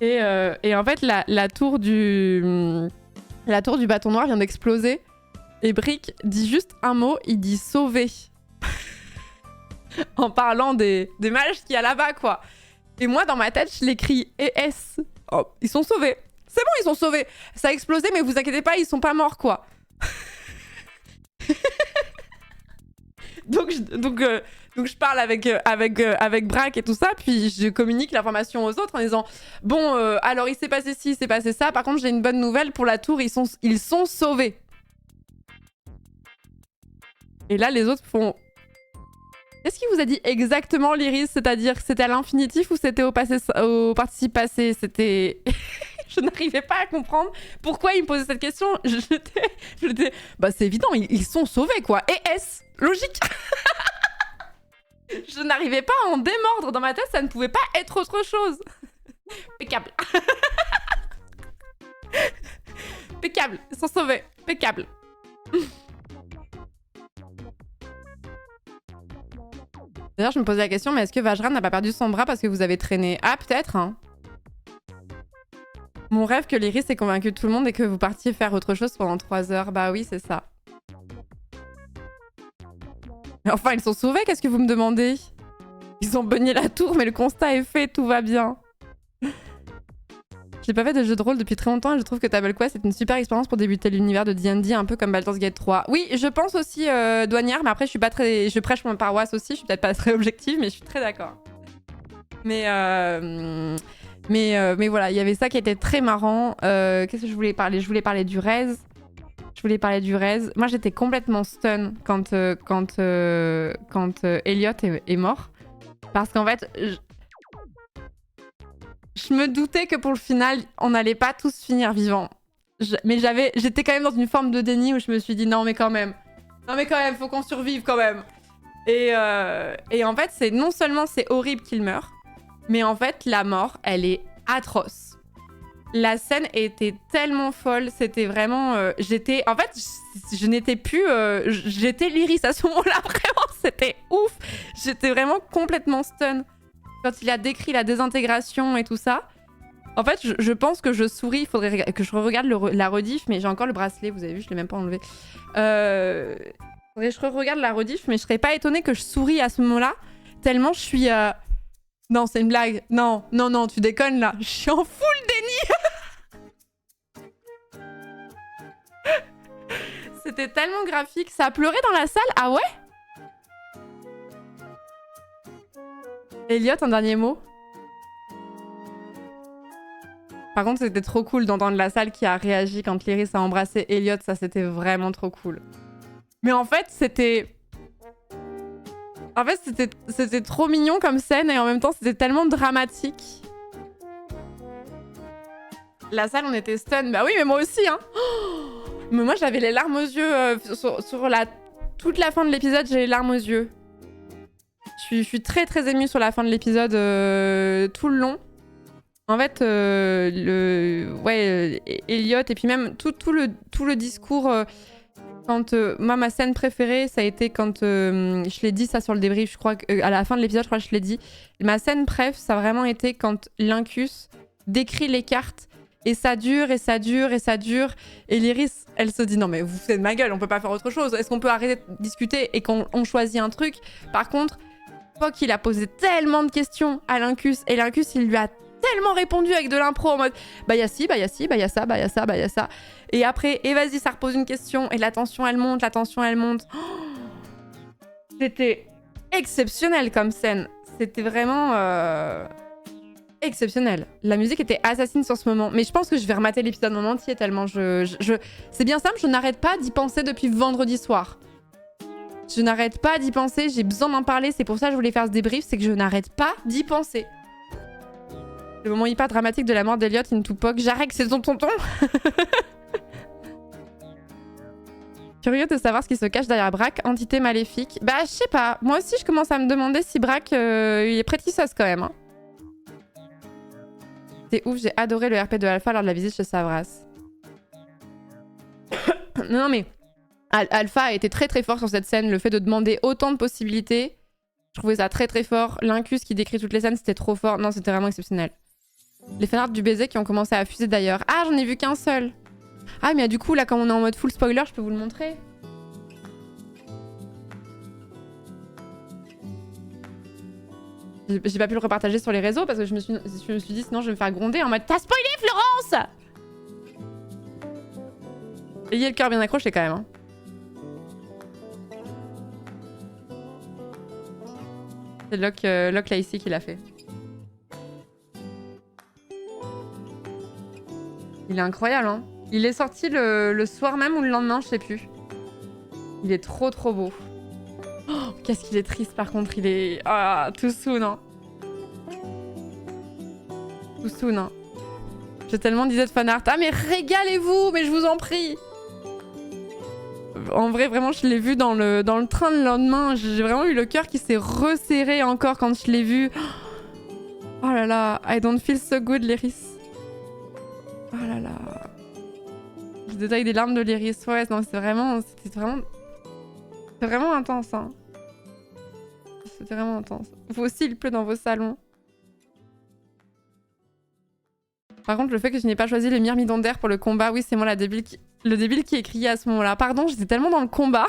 et en fait, la tour du bâton noir vient d'exploser. Et Brick dit juste un mot, il dit sauver. En parlant des mages qu'il y a là-bas, quoi. Et moi, dans ma tête, je l'écris ES. Oh, ils sont sauvés. C'est bon, ils sont sauvés. Ça a explosé, mais vous inquiétez pas, ils sont pas morts, quoi. donc je parle avec Braque et tout ça, puis je communique l'information aux autres en disant bon, alors il s'est passé ci, il s'est passé ça. Par contre, j'ai une bonne nouvelle pour la tour, ils sont sauvés. Et là, les autres font... Qu'est-ce qu'il vous a dit exactement, l'Iris? C'est-à-dire que c'était à l'infinitif ou c'était au participe passé? C'était... Je n'arrivais pas à comprendre pourquoi il me posait cette question. J'étais... Bah c'est évident, ils sont sauvés, quoi. Et S, logique. Je n'arrivais pas à en démordre. Dans ma tête, ça ne pouvait pas être autre chose. Pécable. Pécable, ils sont sauvés. Pécable. D'ailleurs, je me posais la question, mais est-ce que Vajra n'a pas perdu son bras parce que vous avez traîné? Ah, peut-être, hein. Mon rêve que l'Iris ait convaincu tout le monde et que vous partiez faire autre chose pendant 3 heures. Bah oui, c'est ça. Mais enfin, ils sont sauvés, qu'est-ce que vous me demandez? Ils ont beugné la tour, mais le constat est fait, tout va bien. J'ai pas fait de jeu de rôle depuis très longtemps et je trouve que Table Quest est une super expérience pour débuter l'univers de D&D, un peu comme Baldur's Gate 3. Oui, je pense aussi douanière, mais après je suis pas très... Je prêche mon paroisse aussi, je suis peut-être pas très objective, mais je suis très d'accord. Mais voilà, il y avait ça qui était très marrant. Qu'est-ce que je voulais parler? Je voulais parler du Rez. Moi, j'étais complètement stun quand Elliot est mort. Parce qu'en fait... Je me doutais que pour le final, on n'allait pas tous finir vivants. Mais j'étais quand même dans une forme de déni où je me suis dit non mais quand même, faut qu'on survive quand même. Et en fait, c'est non seulement c'est horrible qu'il meure, mais en fait la mort, elle est atroce. La scène était tellement folle, c'était vraiment, en fait, je n'étais plus, j'étais l'Iris à ce moment-là, vraiment, c'était ouf. J'étais vraiment complètement stun. Quand il a décrit la désintégration et tout ça, en fait, je pense que je souris. Il faudrait que je regarde la rediff, mais j'ai encore le bracelet, vous avez vu, je l'ai même pas enlevé. Faudrait que je regarde la rediff, mais je serais pas étonnée que je souris à ce moment-là, tellement je suis... Non, c'est une blague. Non, tu déconnes là. Je suis en full déni. C'était tellement graphique. Ça a pleuré dans la salle. Ah ouais? Elliot, un dernier mot? Par contre, c'était trop cool d'entendre la salle qui a réagi quand Lyris a embrassé Elliot. Ça, c'était vraiment trop cool. Mais en fait, c'était trop mignon comme scène et en même temps, c'était tellement dramatique. La salle, on était stun. Bah oui, mais moi aussi, hein. Oh, mais moi, j'avais les larmes aux yeux. Sur toute la fin de l'épisode, j'ai les larmes aux yeux. Je suis très très émue sur la fin de l'épisode tout le long. En fait, Elliot et puis même tout le discours. Quand moi, ma scène préférée, ça a été quand je l'ai dit ça sur le débrief. Je crois qu'à la fin de l'épisode, je crois que je l'ai dit. Ma scène préf, ça a vraiment été quand Lincus décrit les cartes et ça dure et ça dure et ça dure. Et l'Iris, elle se dit non mais vous faites de ma gueule, on peut pas faire autre chose. Est-ce qu'on peut arrêter de discuter et qu'on choisit un truc? Par contre, Spock, il a posé tellement de questions à Lincus et Lincus, il lui a tellement répondu avec de l'impro en mode bah y'a ci, bah y'a ci, bah y'a ça, bah y'a ça, bah y'a ça. Et après, et vas-y, ça repose une question et la tension elle monte, Oh, c'était exceptionnel comme scène. C'était vraiment exceptionnel. La musique était assassine sur ce moment. Mais je pense que je vais remater l'épisode en entier tellement c'est bien simple, je n'arrête pas d'y penser depuis vendredi soir. Je n'arrête pas d'y penser, j'ai besoin d'en parler, c'est pour ça que je voulais faire ce débrief, c'est que je n'arrête pas d'y penser. Le moment hyper dramatique de la mort d'Elliot in Tupac. J'arrête, c'est ton tonton. Curieux de savoir ce qui se cache derrière Brack, entité maléfique. Bah, je sais pas. Moi aussi, je commence à me demander si Brack, il est pretty sus quand même. Hein. C'est ouf, j'ai adoré le RP de Alpha lors de la visite chez Savras. non, mais Alpha a été très très fort sur cette scène. Le fait de demander autant de possibilités, je trouvais ça très très fort. Lincus qui décrit toutes les scènes, c'était trop fort. Non, c'était vraiment exceptionnel. Les fanarts du baiser qui ont commencé à fuser d'ailleurs. Ah, j'en ai vu qu'un seul. Ah, mais du coup, là, quand on est en mode full spoiler, je peux vous le montrer. J'ai pas pu le repartager sur les réseaux parce que je me suis dit sinon je vais me faire gronder en mode t'as spoilé Florence. Ayez le cœur bien accroché quand même. Hein. C'est Locke Lacey qui l'a fait. Il est incroyable, hein. Il est sorti le soir même ou le lendemain, je sais plus. Il est trop trop beau. Oh, qu'est-ce qu'il est triste par contre, il est... Ah, too soon, hein. Too soon, hein. J'ai tellement d'idées de fanart. Ah mais régalez-vous, mais je vous en prie. En vrai, vraiment, je l'ai vu dans le train le lendemain. J'ai vraiment eu le cœur qui s'est resserré encore quand je l'ai vu. Oh là là, I don't feel so good, Lyris. Oh là là. Je détaille des larmes de l'Iris. Ouais, non, c'était vraiment intense, hein. C'était vraiment intense. Vous aussi, il pleut dans vos salons. Par contre, le fait que je n'ai pas choisi les myrmidons d'air pour le combat, oui, c'est moi le débile qui est crié à ce moment-là. Pardon, j'étais tellement dans le combat.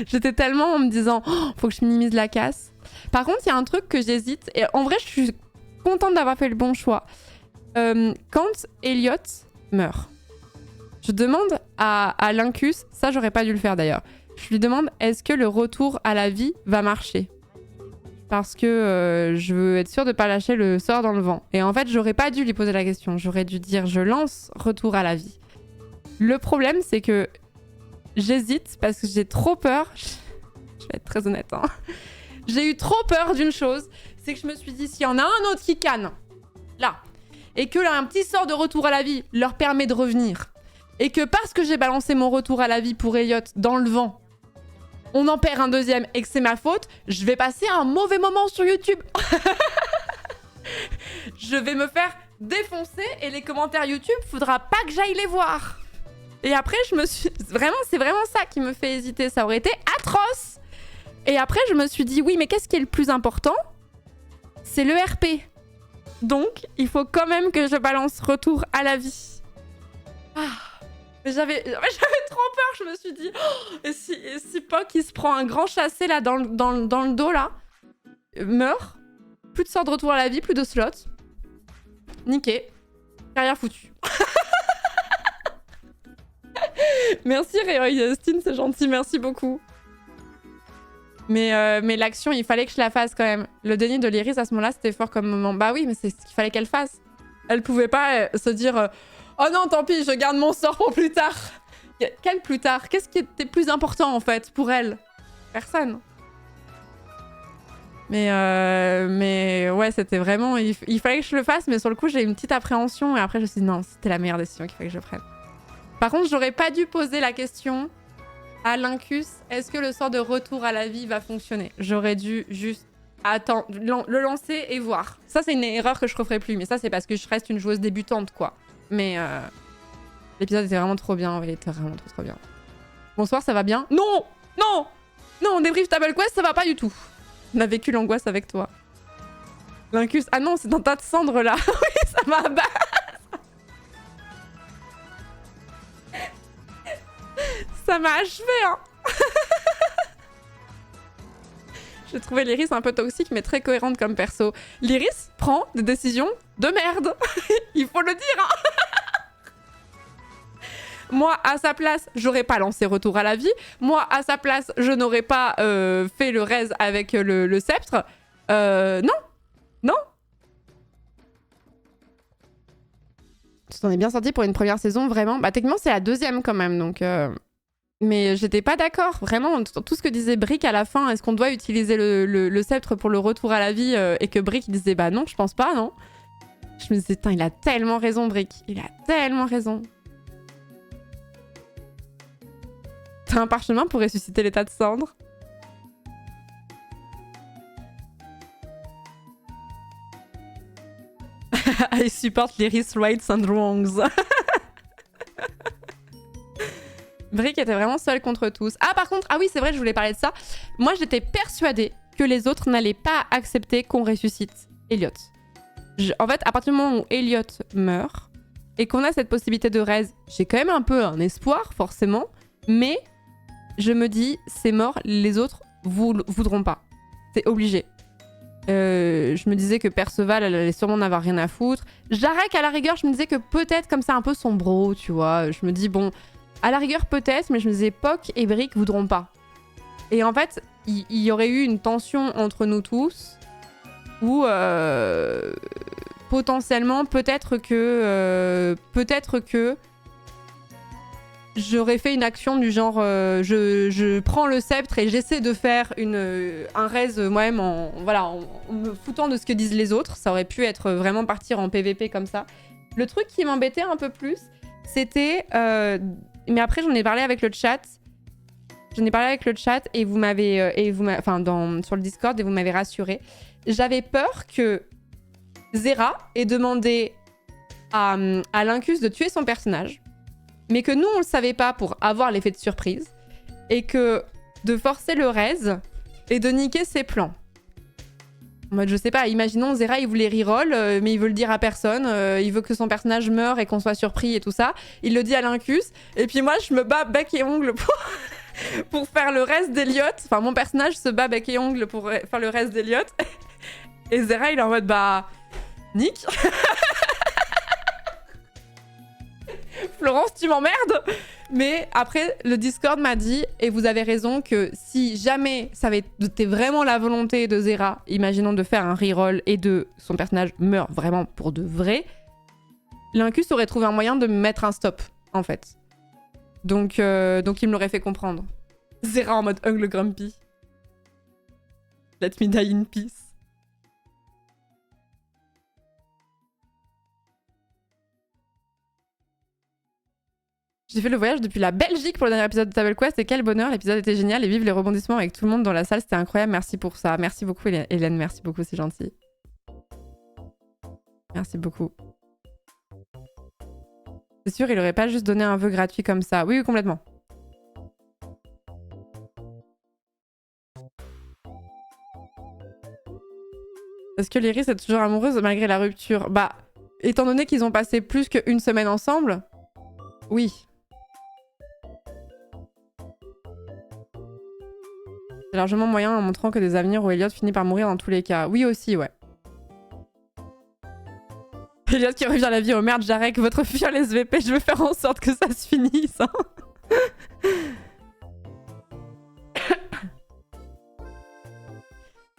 J'étais tellement en me disant, oh, faut que je minimise la casse. Par contre, il y a un truc que j'hésite. Et en vrai, je suis contente d'avoir fait le bon choix. Quand Elliot meurt, je demande à Lincus, ça j'aurais pas dû le faire d'ailleurs, je lui demande est-ce que le retour à la vie va marcher ? Parce que je veux être sûre de pas lâcher le sort dans le vent. Et en fait, j'aurais pas dû lui poser la question. J'aurais dû dire je lance retour à la vie. Le problème, c'est que j'hésite parce que j'ai trop peur. Je vais être très honnête. Hein. J'ai eu trop peur d'une chose. C'est que je me suis dit, s'il y en a un autre qui canne, là, et que là, un petit sort de retour à la vie leur permet de revenir, et que parce que j'ai balancé mon retour à la vie pour Elliot dans le vent, on en perd un deuxième et que c'est ma faute, je vais passer un mauvais moment sur YouTube. Je vais me faire défoncer et les commentaires YouTube, faudra pas que j'aille les voir. Et après, je me suis... Vraiment, c'est vraiment ça qui me fait hésiter. Ça aurait été atroce. Et après, je me suis dit, oui, mais qu'est-ce qui est le plus important ? C'est le RP. Donc, il faut quand même que je balance retour à la vie. Ah... Mais j'avais trop peur, je me suis dit, oh, et si Puck il se prend un grand chassé là dans le dos là, meurt, plus de sort de retour à la vie, plus de slots, niqué, carrière foutue. Merci Réoy-Stein, c'est gentil, merci beaucoup. Mais l'action, il fallait que je la fasse quand même. Le déni de l'Iris à ce moment-là, c'était fort comme moment. Bah oui, mais c'est ce qu'il fallait qu'elle fasse. Elle pouvait pas se dire... oh non, tant pis, je garde mon sort pour plus tard. Quel plus tard? Qu'est-ce qui était plus important, en fait, pour elle? Personne. Mais ouais, c'était vraiment... Il fallait que je le fasse, mais sur le coup, j'ai eu une petite appréhension. Et après, je me suis dit, non, c'était la meilleure décision qu'il fallait que je prenne. Par contre, j'aurais pas dû poser la question à Lincus, est-ce que le sort de retour à la vie va fonctionner? J'aurais dû juste attendre, le lancer et voir. Ça, c'est une erreur que je referai plus. Mais ça, c'est parce que je reste une joueuse débutante, quoi. Mais l'épisode était vraiment trop bien. Il était vraiment trop bien. Bonsoir, ça va bien? Non! Non! Non, débrief Table Quest, ça va pas du tout. On a vécu l'angoisse avec toi. Lincus... Ah non, c'est dans tas de cendres, là. Oui, ça m'a abattu. Ça m'a achevé, hein. J'ai trouvé l'Iris un peu toxique, mais très cohérente comme perso. L'Iris prend des décisions de merde. Il faut le dire, hein. Moi, à sa place, j'aurais pas lancé Retour à la vie. Moi, à sa place, je n'aurais pas fait le raise avec le sceptre. Non. Non. Tu t'en es bien sorti pour une première saison, vraiment. Bah, techniquement, c'est la deuxième quand même, donc... Mais j'étais pas d'accord, vraiment, tout ce que disait Brick à la fin, est-ce qu'on doit utiliser le sceptre pour le retour à la vie et que Brick disait bah non, je pense pas, non. Je me disais, putain, il a tellement raison, Brick, il a tellement raison. T'as un parchemin pour ressusciter l'état de cendre? I support l'Iris rights and wrongs. Brick était vraiment seul contre tous. Ah, par contre, ah oui, c'est vrai, je voulais parler de ça. Moi, j'étais persuadée que les autres n'allaient pas accepter qu'on ressuscite Elliot. En fait, à partir du moment où Elliot meurt et qu'on a cette possibilité de raise, j'ai quand même un peu un espoir, forcément. Mais je me dis, c'est mort, les autres voudront pas. C'est obligé. Je me disais que Perceval, elle allait sûrement n'avoir rien à foutre. Jarek, à la rigueur, je me disais que peut-être comme ça, un peu son bro, tu vois. Je me dis, bon... À la rigueur, peut-être, mais je me disais, Puck et Brick voudront pas. Et en fait, il y aurait eu une tension entre nous tous, où potentiellement, peut-être que j'aurais fait une action du genre, je prends le sceptre et j'essaie de faire un raise moi-même en me foutant de ce que disent les autres. Ça aurait pu être vraiment partir en PVP comme ça. Le truc qui m'embêtait un peu plus, c'était... mais après, j'en ai parlé avec le chat. Et vous m'avez... sur le Discord, et vous m'avez rassuré. J'avais peur que Zera ait demandé à Lincus de tuer son personnage, mais que nous, on le savait pas pour avoir l'effet de surprise, et que de forcer le raise et de niquer ses plans. En mode, je sais pas, imaginons Zera, il voulait reroll, mais il veut le dire à personne, il veut que son personnage meure et qu'on soit surpris et tout ça. Il le dit à Lincus, et puis moi, je me bats bec et ongle pour faire le reste d'Eliot. Enfin, mon personnage se bat bec et ongle pour faire le reste d'Eliot. Et Zera, il est en mode, bah... Nick. Florence, tu m'emmerdes. Mais après, le Discord m'a dit, et vous avez raison, que si jamais ça avait été vraiment la volonté de Zera, imaginons de faire un reroll et de son personnage meurt vraiment pour de vrai, l'Incus aurait trouvé un moyen de me mettre un stop, en fait. Donc il me l'aurait fait comprendre. Zera en mode Ungle Grumpy. Let me die in peace. J'ai fait le voyage depuis la Belgique pour le dernier épisode de Table Quest et quel bonheur, l'épisode était génial et vive les rebondissements avec tout le monde dans la salle, c'était incroyable, merci pour ça. Merci beaucoup Hélène, merci beaucoup, c'est gentil. Merci beaucoup. C'est sûr, il aurait pas juste donné un vœu gratuit comme ça. Oui, oui, complètement. Est-ce que l'Iris est toujours amoureuse malgré la rupture? Bah, étant donné qu'ils ont passé plus qu'une semaine ensemble, oui. C'est largement moyen en montrant que des avenirs où Elliot finit par mourir dans tous les cas. Oui aussi, ouais. Elliot qui revient à la vie, oh merde, Jarek, votre fiole SVP, je veux faire en sorte que ça se finisse. Hein.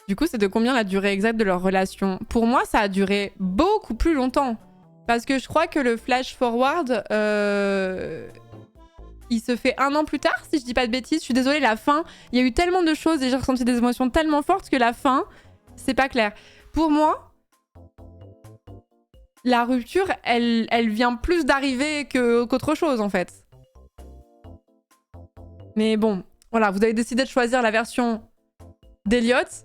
Du coup, c'est de combien la durée exacte de leur relation? Pour moi, ça a duré beaucoup plus longtemps. Parce que je crois que le flash forward, il se fait 1 an plus tard, si je dis pas de bêtises. Je suis désolée, la fin, il y a eu tellement de choses et j'ai ressenti des émotions tellement fortes que la fin, c'est pas clair. Pour moi, la rupture, elle vient plus d'arriver qu'autre chose, en fait. Mais bon, voilà, vous avez décidé de choisir la version d'Eliot.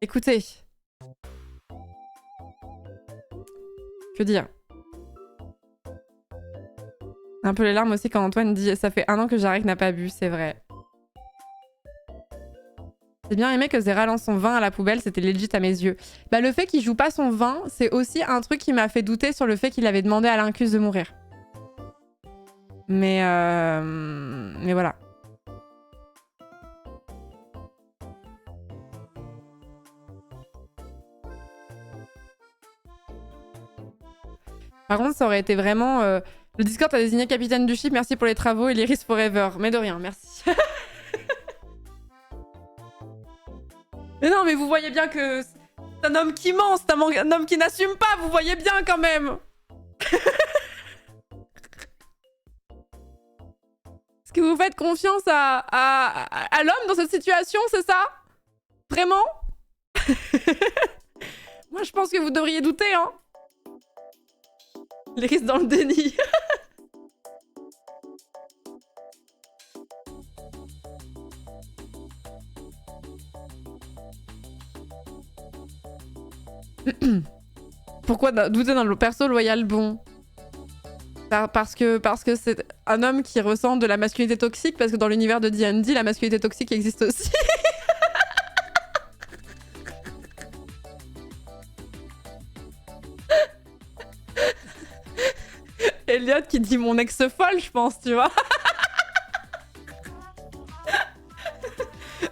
Écoutez. Que dire? Un peu les larmes aussi quand Antoine dit « Ça fait 1 an que Jarek n'a pas bu, c'est vrai. » J'ai bien aimé que Zera lance son vin à la poubelle, c'était legit à mes yeux. Bah, le fait qu'il joue pas son vin, c'est aussi un truc qui m'a fait douter sur le fait qu'il avait demandé à l'Incus de mourir. Mais voilà. Par contre, ça aurait été vraiment... Le Discord a désigné capitaine du ship, merci pour les travaux et l'Iris Forever. Mais de rien, merci. Mais non, mais vous voyez bien que c'est un homme qui ment, c'est un homme qui n'assume pas, vous voyez bien quand même. Est-ce que vous faites confiance à l'homme dans cette situation, c'est ça? Vraiment? Moi, je pense que vous devriez douter, hein. Les risques dans le déni. Pourquoi douter d'un perso loyal bon? Parce que c'est un homme qui ressent de la masculinité toxique, parce que dans l'univers de D&D, la masculinité toxique existe aussi. Elliot qui dit mon ex folle, je pense, tu vois.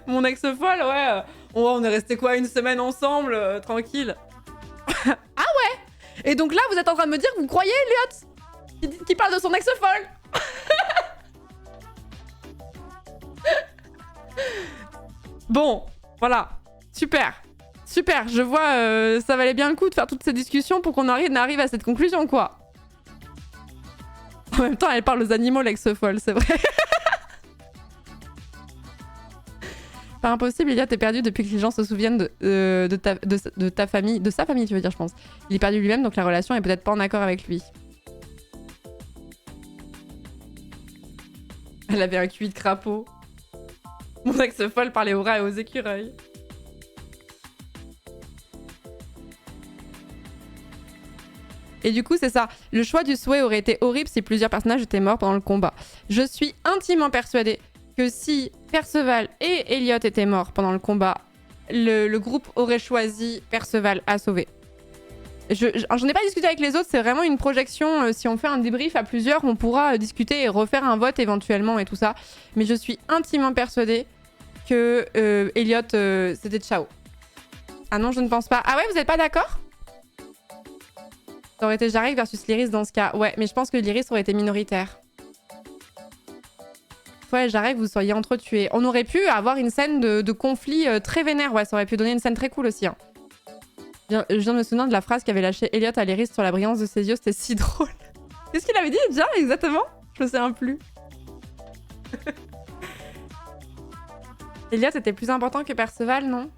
Mon ex folle, ouais. On est resté quoi, 1 semaine ensemble, tranquille. Ah ouais. Et donc là, vous êtes en train de me dire que vous croyez Elliot qui parle de son ex folle. Bon, voilà. Super. Super, je vois, ça valait bien le coup de faire toutes ces discussions pour qu'on arrive à cette conclusion, quoi. En même temps, elle parle aux animaux, l'ex-folle, c'est vrai. Pas impossible, Elliot est perdu depuis que les gens se souviennent de ta famille. De sa famille, tu veux dire, je pense. Il est perdu lui-même, donc la relation est peut-être pas en accord avec lui. Elle avait un QI de crapaud. Mon ex-folle parlait aux rats et aux écureuils. Et du coup, c'est ça. Le choix du souhait aurait été horrible si plusieurs personnages étaient morts pendant le combat. Je suis intimement persuadée que si Perceval et Elliot étaient morts pendant le combat, le groupe aurait choisi Perceval à sauver. J'en ai pas discuté avec les autres, c'est vraiment une projection. Si on fait un débrief à plusieurs, on pourra discuter et refaire un vote éventuellement et tout ça. Mais je suis intimement persuadée que Elliot, c'était ciao. Ah non, je ne pense pas. Ah ouais, vous êtes pas d'accord? Ça aurait été Jarek versus Lyris dans ce cas. Ouais, mais je pense que Lyris aurait été minoritaire. Toi et Jarek, vous seriez entretués. On aurait pu avoir une scène de conflit très vénère. Ouais, ça aurait pu donner une scène très cool aussi. Hein. Je viens de me souvenir de la phrase qu'avait lâchée Elliot à Lyris sur la brillance de ses yeux. C'était si drôle. Qu'est-ce qu'il avait dit déjà exactement? Je me souviens plus. Elliot était plus important que Perceval, non?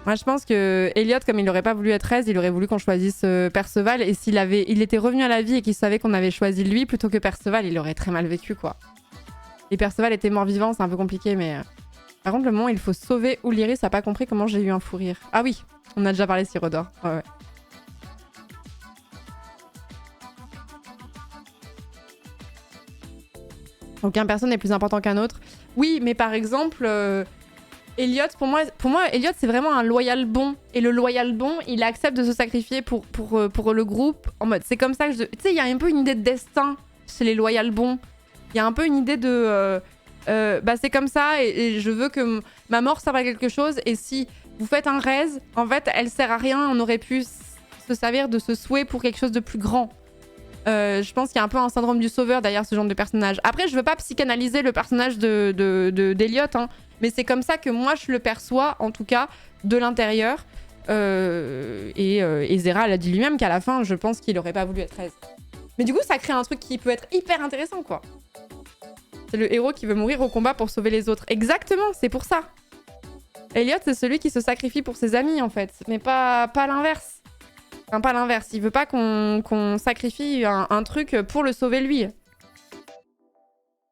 Moi, je pense que Elliot, comme il n'aurait pas voulu être 13, il aurait voulu qu'on choisisse Perceval. Et il était revenu à la vie et qu'il savait qu'on avait choisi lui plutôt que Perceval, il aurait très mal vécu, quoi. Et Perceval était mort-vivant, c'est un peu compliqué, mais... Par contre, le moment où il faut sauver Lyris a pas compris comment j'ai eu un fou rire. Ah oui, on a déjà parlé de Sirodor. Ouais. Aucun personne n'est plus important qu'un autre. Oui, mais par exemple... Elliot, pour moi, Elliot, c'est vraiment un loyal bon. Et le loyal bon, il accepte de se sacrifier pour le groupe. En mode, c'est comme ça que je... Tu sais, il y a un peu une idée de destin chez les loyal bons. Il y a un peu une idée de... bah, c'est comme ça et je veux que ma mort serve à quelque chose. Et si vous faites un raise, en fait, elle sert à rien. On aurait pu se servir de ce souhait pour quelque chose de plus grand. Je pense qu'il y a un peu un syndrome du sauveur derrière ce genre de personnage. Après, je veux pas psychanalyser le personnage d'Elliot, hein, mais c'est comme ça que moi je le perçois, en tout cas, de l'intérieur. Et Zera l'a dit lui-même qu'à la fin, je pense qu'il aurait pas voulu être 13. Mais du coup, ça crée un truc qui peut être hyper intéressant, quoi. C'est le héros qui veut mourir au combat pour sauver les autres. Exactement, c'est pour ça. Elliot, c'est celui qui se sacrifie pour ses amis, en fait, mais pas l'inverse. Enfin, pas l'inverse, il veut pas qu'on sacrifie un truc pour le sauver lui.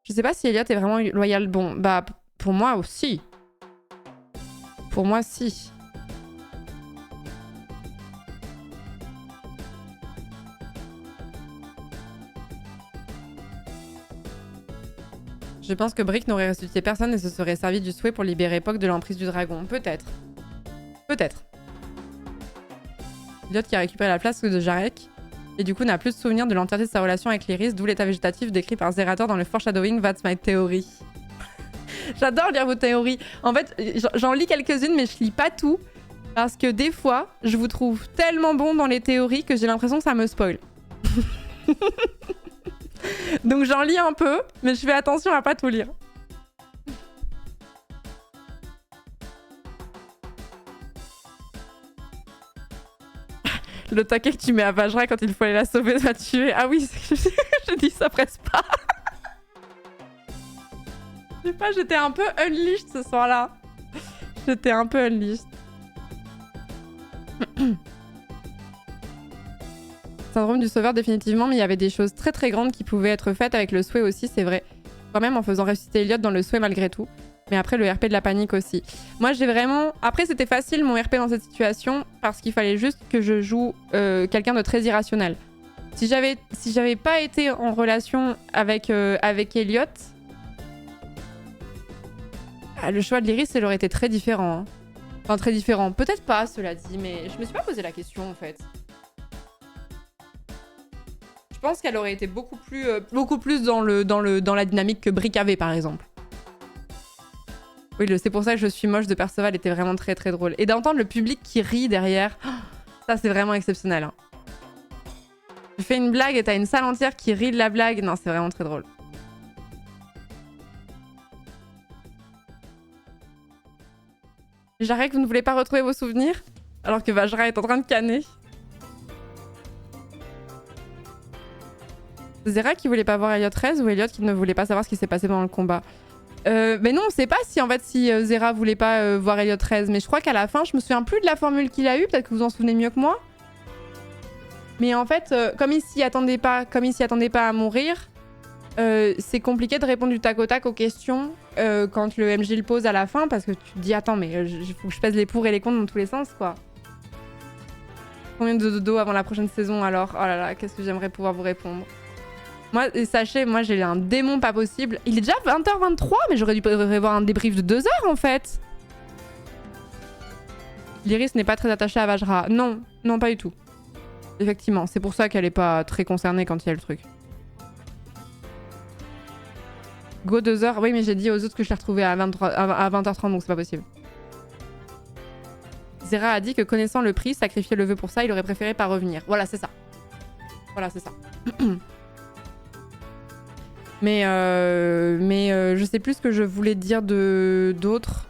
Je sais pas si Elliot est vraiment loyal. Bon, bah, pour moi aussi. Pour moi, si. Je pense que Brick n'aurait ressuscité personne et se serait servi du souhait pour libérer Puck de l'emprise du dragon. Peut-être. Peut-être. Elliot qui a récupéré la place de Jarek et du coup n'a plus de souvenir de l'entièreté de sa relation avec Lyris, d'où l'état végétatif décrit par Zerator dans le foreshadowing. That's my theory. J'adore lire vos théories. En fait, j'en lis quelques-unes, mais je lis pas tout parce que des fois, je vous trouve tellement bon dans les théories que j'ai l'impression que ça me spoil. Donc j'en lis un peu, mais je fais attention à pas tout lire. Le taquet que tu mets à Vajra quand il faut aller la sauver va tuer. Ah oui, je dis ça presque pas. Je sais pas, j'étais un peu unleashed ce soir-là. J'étais un peu unleashed. Syndrome du sauveur définitivement, mais il y avait des choses très très grandes qui pouvaient être faites avec le souhait aussi, c'est vrai. Quand même en faisant ressusciter Elliot dans le souhait malgré tout. Mais après, le RP de la panique aussi. Moi, j'ai vraiment... Après, c'était facile, mon RP dans cette situation, parce qu'il fallait juste que je joue quelqu'un de très irrationnel. Si j'avais pas été en relation avec Elliot, le choix de Lyris, il aurait été très différent. Hein. Enfin, très différent. Peut-être pas, cela dit, mais je me suis pas posé la question, en fait. Je pense qu'elle aurait été beaucoup plus dans la dynamique que Brick avait, par exemple. Oui, c'est pour ça que je suis moche de Perceval était vraiment très très drôle. Et d'entendre le public qui rit derrière, ça c'est vraiment exceptionnel. Hein. Tu fais une blague et t'as une salle entière qui rit de la blague. Non, c'est vraiment très drôle. Jarek, vous ne voulez pas retrouver vos souvenirs? Alors que Vajra est en train de canner. Zera qui voulait pas voir Elliot 13 ou Elliot qui ne voulait pas savoir ce qui s'est passé pendant le combat? Mais non, on sait pas si en fait Zera voulait pas voir Elliot 13, mais je crois qu'à la fin, je me souviens plus de la formule qu'il a eue, peut-être que vous en souvenez mieux que moi. Mais en fait, comme il s'y attendait pas à mourir, c'est compliqué de répondre du tac au tac aux questions quand le MJ le pose à la fin, parce que tu te dis attends, mais il faut que je pèse les pour et les contre dans tous les sens, quoi. Combien de dodo avant la prochaine saison alors? Oh là là, qu'est-ce que j'aimerais pouvoir vous répondre. Moi, sachez, moi j'ai un démon pas possible. Il est déjà 20h23, mais j'aurais dû prévoir un débrief de 2 heures en fait. L'Iris n'est pas très attachée à Vajra. Non, non pas du tout. Effectivement, c'est pour ça qu'elle est pas très concernée quand il y a le truc. Go 2 heures. Oui, mais j'ai dit aux autres que je l'ai retrouvé à 20h30, donc c'est pas possible. Zera a dit que connaissant le prix, sacrifier le vœu pour ça, il aurait préféré pas revenir. Voilà, c'est ça. Voilà, c'est ça. mais je sais plus ce que je voulais dire d'autre.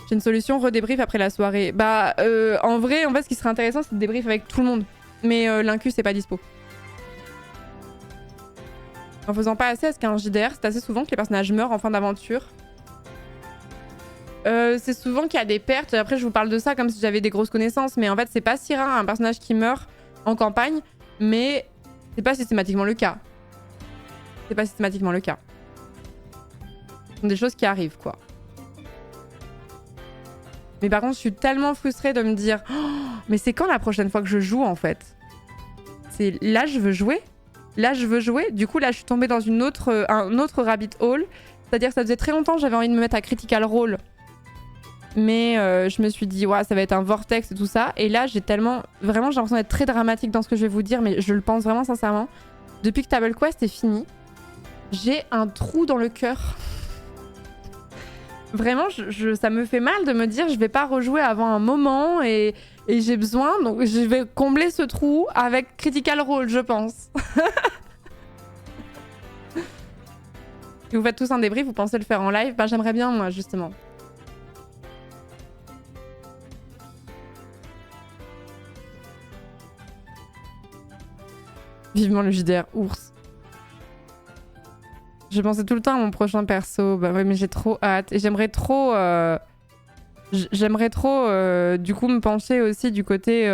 J'ai une solution, redébrief après la soirée. Bah, en vrai, ce qui serait intéressant, c'est de débrief avec tout le monde. Mais l'incu, c'est pas dispo. En faisant pas assez, est-ce qu'un JDR, c'est assez souvent que les personnages meurent en fin d'aventure? C'est souvent qu'il y a des pertes. Après, je vous parle de ça comme si j'avais des grosses connaissances. Mais en fait, c'est pas si rare un personnage qui meurt en campagne. Mais c'est pas systématiquement le cas. C'est pas systématiquement le cas. Ce sont des choses qui arrivent, quoi. Mais par contre, je suis tellement frustrée de me dire oh, mais c'est quand la prochaine fois que je joue, en fait? C'est là, je veux jouer. Là, je veux jouer. Du coup, là, je suis tombée dans un autre rabbit hole. C'est-à-dire que ça faisait très longtemps que j'avais envie de me mettre à Critical Role. Mais je me suis dit, ouais, ça va être un vortex et tout ça. Et là, j'ai tellement... Vraiment, j'ai l'impression d'être très dramatique dans ce que je vais vous dire, mais je le pense vraiment sincèrement. Depuis que Table Quest est fini, j'ai un trou dans le cœur. Vraiment, ça me fait mal de me dire je vais pas rejouer avant un moment et j'ai besoin, donc je vais combler ce trou avec Critical Role, je pense. Si vous faites tous un débrief, vous pensez le faire en live? Bah j'aimerais bien, moi, justement. Vivement le JDR ours. Je pensais tout le temps à mon prochain perso. Bah ouais, mais j'ai trop hâte. Et j'aimerais trop... du coup, me pencher aussi du côté...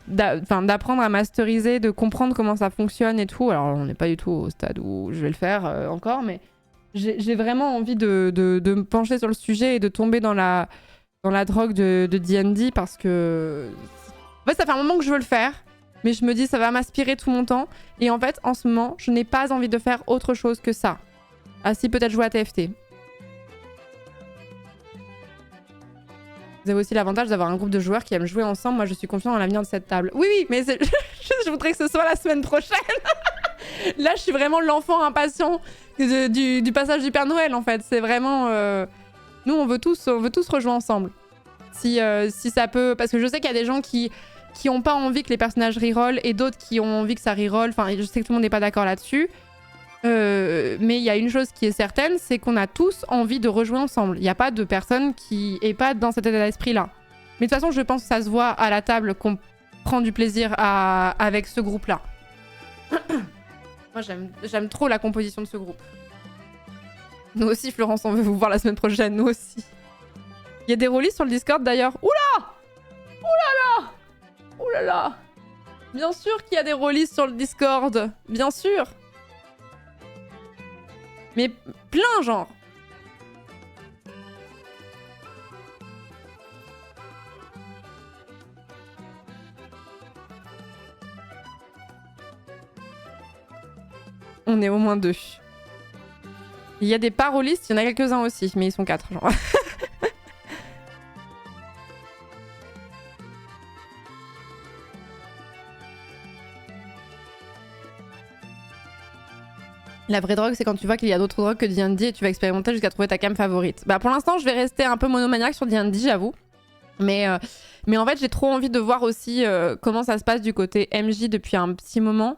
d'apprendre à masteriser, de comprendre comment ça fonctionne et tout. Alors, on n'est pas du tout au stade où je vais le faire encore, mais j'ai vraiment envie de me pencher sur le sujet et de tomber dans la drogue de D&D parce que... En fait, ça fait un moment que je veux le faire. Mais je me dis, ça va m'aspirer tout mon temps. Et en fait, en ce moment, je n'ai pas envie de faire autre chose que ça. Ah si, peut-être jouer à TFT. Vous avez aussi l'avantage d'avoir un groupe de joueurs qui aiment jouer ensemble. Moi, je suis confiant dans l'avenir de cette table. Oui, oui, mais je voudrais que ce soit la semaine prochaine. Là, je suis vraiment l'enfant impatient du passage du Père Noël, en fait. C'est vraiment... Nous, on veut tous rejouer ensemble. Si ça peut... Parce que je sais qu'il y a des gens qui ont pas envie que les personnages reroll et d'autres qui ont envie que ça reroll. Enfin, je sais que tout le monde n'est pas d'accord là-dessus. Mais il y a une chose qui est certaine, c'est qu'on a tous envie de rejouer ensemble. Il n'y a pas de personne qui est pas dans cet état d'esprit-là. Mais de toute façon, je pense que ça se voit à la table qu'on prend du plaisir avec ce groupe-là. Moi, j'aime trop la composition de ce groupe. Nous aussi, Florence, on veut vous voir la semaine prochaine, nous aussi. Il y a des rôlistes sur le Discord, d'ailleurs. Oula! Oulala! Oh là là! Bien sûr qu'il y a des rôlistes sur le Discord. Bien sûr! Mais plein, genre. On est au moins 2. Il y a des parolistes, il y en a quelques-uns aussi, mais ils sont 4, genre. La vraie drogue, c'est quand tu vois qu'il y a d'autres drogues que D&D et tu vas expérimenter jusqu'à trouver ta cam favorite. Bah pour l'instant, je vais rester un peu monomaniaque sur D&D, j'avoue. Mais en fait, j'ai trop envie de voir aussi comment ça se passe du côté MJ depuis un petit moment.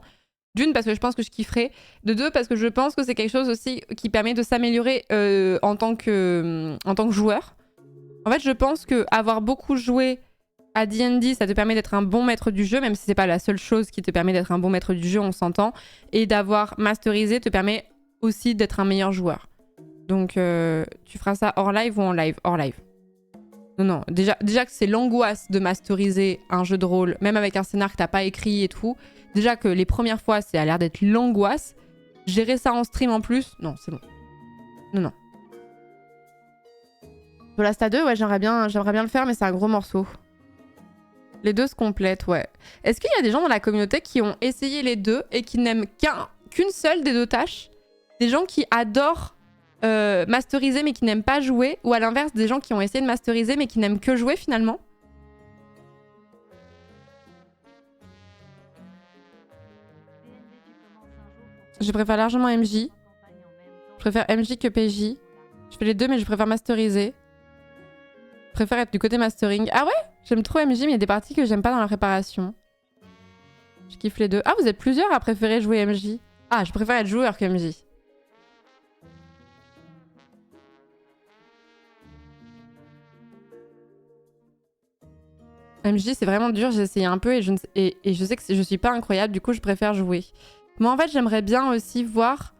D'une, parce que je pense que je kifferais. De deux, parce que je pense que c'est quelque chose aussi qui permet de s'améliorer en tant que joueur. En fait, je pense qu'avoir beaucoup joué à D&D, ça te permet d'être un bon maître du jeu, même si c'est pas la seule chose qui te permet d'être un bon maître du jeu, on s'entend. Et d'avoir masterisé te permet aussi d'être un meilleur joueur. Donc, tu feras ça hors live ou en live? Hors live. Non, déjà que c'est l'angoisse de masteriser un jeu de rôle, même avec un scénar que t'as pas écrit et tout. Déjà que les premières fois, ça a l'air d'être l'angoisse. Gérer ça en stream en plus, non, c'est bon. Non. Solasta 2, ouais, j'aimerais bien le faire, mais c'est un gros morceau. Les deux se complètent, ouais. Est-ce qu'il y a des gens dans la communauté qui ont essayé les deux et qui n'aiment qu'une seule des deux tâches? Des gens qui adorent masteriser mais qui n'aiment pas jouer? Ou à l'inverse, des gens qui ont essayé de masteriser mais qui n'aiment que jouer finalement? Je préfère largement MJ. Je préfère MJ que PJ. Je fais les deux mais je préfère masteriser. Je préfère être du côté mastering. Ah ouais? J'aime trop MJ mais il y a des parties que j'aime pas dans la préparation. Je kiffe les deux. Ah, vous êtes plusieurs à préférer jouer MJ. Ah, je préfère être joueur que MJ. MJ c'est vraiment dur, j'ai essayé un peu et je sais que je suis pas incroyable, du coup je préfère jouer. Moi en fait j'aimerais bien aussi voir...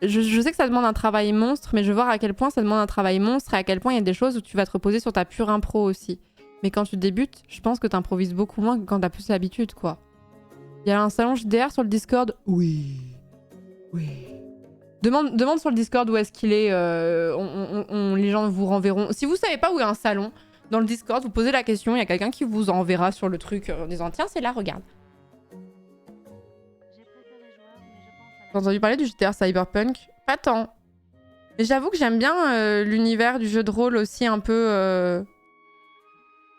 Je sais que ça demande un travail monstre, mais je veux voir à quel point ça demande un travail monstre et à quel point il y a des choses où tu vas te reposer sur ta pure impro aussi. Mais quand tu débutes, je pense que t'improvises beaucoup moins que quand t'as plus l'habitude, quoi. Il y a un salon JDR sur le Discord? Oui. Oui. Demande sur le Discord où est-ce qu'il est. Les gens vous renverront. Si vous savez pas où est un salon, dans le Discord, vous posez la question, il y a quelqu'un qui vous enverra sur le truc en disant tiens, c'est là, regarde. J'ai entendu parler du JDR Cyberpunk? Pas tant. Mais j'avoue que j'aime bien l'univers du jeu de rôle aussi un peu...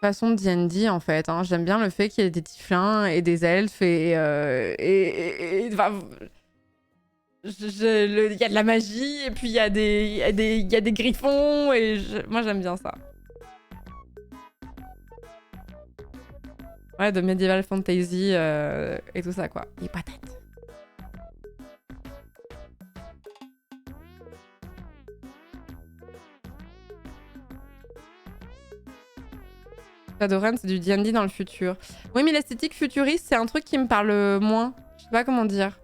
façon de D&D en fait. Hein. J'aime bien le fait qu'il y ait des tieflings et des elfes et enfin, il y a de la magie et puis il y a des griffons et moi j'aime bien ça. Ouais, de medieval fantasy et tout ça quoi. Et patates. Shadowrun, c'est du D&D dans le futur. Oui, mais l'esthétique futuriste, c'est un truc qui me parle moins. Je sais pas comment dire.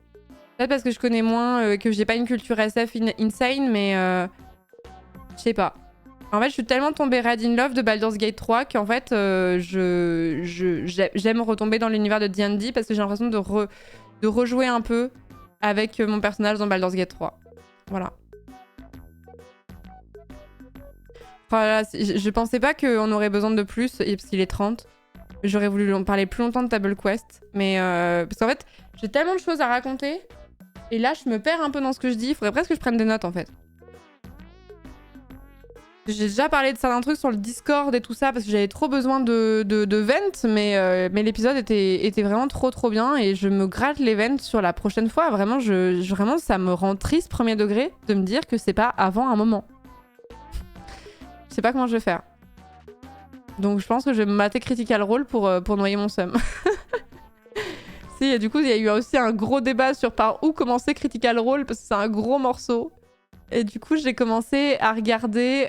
Peut-être parce que je connais moins, que j'ai pas une culture SF insane, mais je sais pas. En fait, je suis tellement tombée Red in Love de Baldur's Gate 3 qu'en fait, j'aime retomber dans l'univers de D&D parce que j'ai l'impression de rejouer un peu avec mon personnage dans Baldur's Gate 3. Voilà. Voilà, je pensais pas qu'on aurait besoin de plus, parce qu'il est 30. J'aurais voulu en parler plus longtemps de Table Quest. Mais parce qu'en fait, j'ai tellement de choses à raconter. Et là, je me perds un peu dans ce que je dis. Il faudrait presque que je prenne des notes, en fait. J'ai déjà parlé de certains trucs sur le Discord et tout ça, parce que j'avais trop besoin de vent. Mais l'épisode était vraiment trop bien. Et je me gratte les vents sur la prochaine fois. Vraiment, vraiment, ça me rend triste, premier degré, de me dire que c'est pas avant un moment. Je sais pas comment je vais faire. Donc je pense que je vais me mater Critical Role pour noyer mon seum. Si, et du coup, il y a eu aussi un gros débat sur par où commencer Critical Role, parce que c'est un gros morceau. Et du coup, j'ai commencé à regarder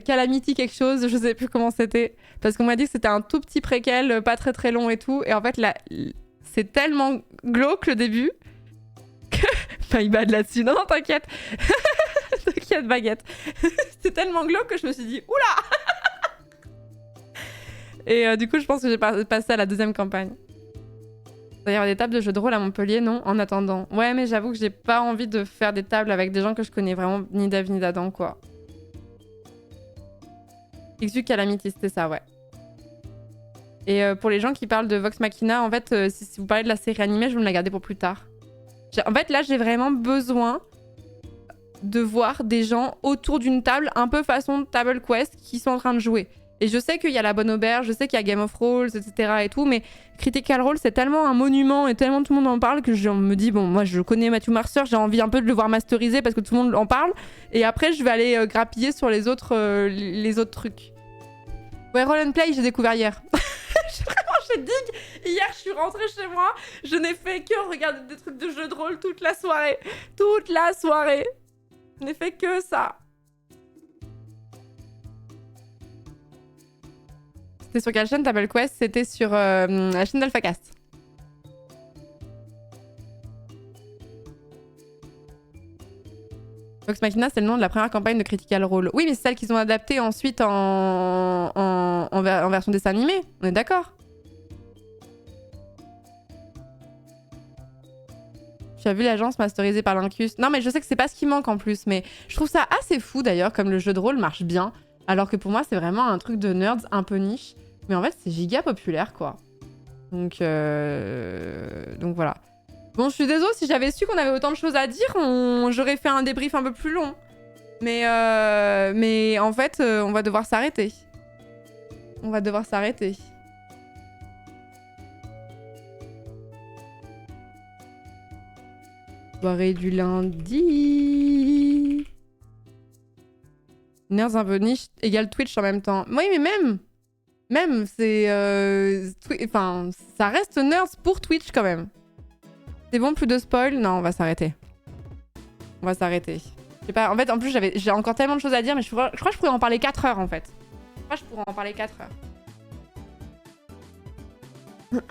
Calamity quelque chose, je sais plus comment c'était. Parce qu'on m'a dit que c'était un tout petit préquel, pas très long et tout. Et en fait, là, c'est tellement glauque le début que... My bad là-dessus. Non, t'inquiète. T'inquiète, baguette. C'était tellement glauque que je me suis dit oula. Et du coup, je pense que j'ai passé à la deuxième campagne. D'ailleurs, des tables de jeux de rôle à Montpellier, non, en attendant. Ouais, mais j'avoue que j'ai pas envie de faire des tables avec des gens que je connais vraiment ni d'Ave ni d'Adam, quoi. XU Calamity, c'était ça, ouais. Et pour les gens qui parlent de Vox Machina, en fait, si vous parlez de la série animée, je vais me la garder pour plus tard. En fait, là, j'ai vraiment besoin de voir des gens autour d'une table, un peu façon Table Quest, qui sont en train de jouer. Et je sais qu'il y a la Bonne Auberge, je sais qu'il y a Game of Rolls, etc. et tout, mais Critical Role, c'est tellement un monument et tellement tout le monde en parle que je me dis, bon, moi je connais Matthew Mercer, j'ai envie un peu de le voir masteriser parce que tout le monde en parle. Et après, je vais aller grappiller sur les autres trucs. Ouais, Roll and Play, j'ai découvert hier. J'ai dig. Hier, je suis rentrée chez moi, je n'ai fait que regarder des trucs de jeux de rôle toute la soirée. Toute la soirée. Je n'ai fait que ça. C'était sur quelle chaîne Table Quest? C'était sur la chaîne d'AlphaCast. Vox Machina, c'est le nom de la première campagne de Critical Role. Oui, mais c'est celle qu'ils ont adaptée ensuite en version dessin animé. On est d'accord? Tu as vu l'agence masterisée par l'Incus? Non, mais je sais que c'est pas ce qui manque en plus, mais je trouve ça assez fou d'ailleurs, comme le jeu de rôle marche bien. Alors que pour moi, c'est vraiment un truc de nerds un peu niche. Mais en fait, c'est giga populaire, quoi. Donc voilà. Bon, je suis désolée, si j'avais su qu'on avait autant de choses à dire, j'aurais fait un débrief un peu plus long. Mais en fait, on va devoir s'arrêter. On va devoir s'arrêter. Soirée du lundi. Nerds un peu niche égale Twitch en même temps. Oui, mais même, c'est... Enfin, ça reste Nerds pour Twitch quand même. C'est bon, plus de spoil? Non, on va s'arrêter. On va s'arrêter. Je sais pas, en fait, en plus, j'ai encore tellement de choses à dire, mais je crois que je pourrais en parler 4 heures, en fait. Je crois que je pourrais en parler 4 heures.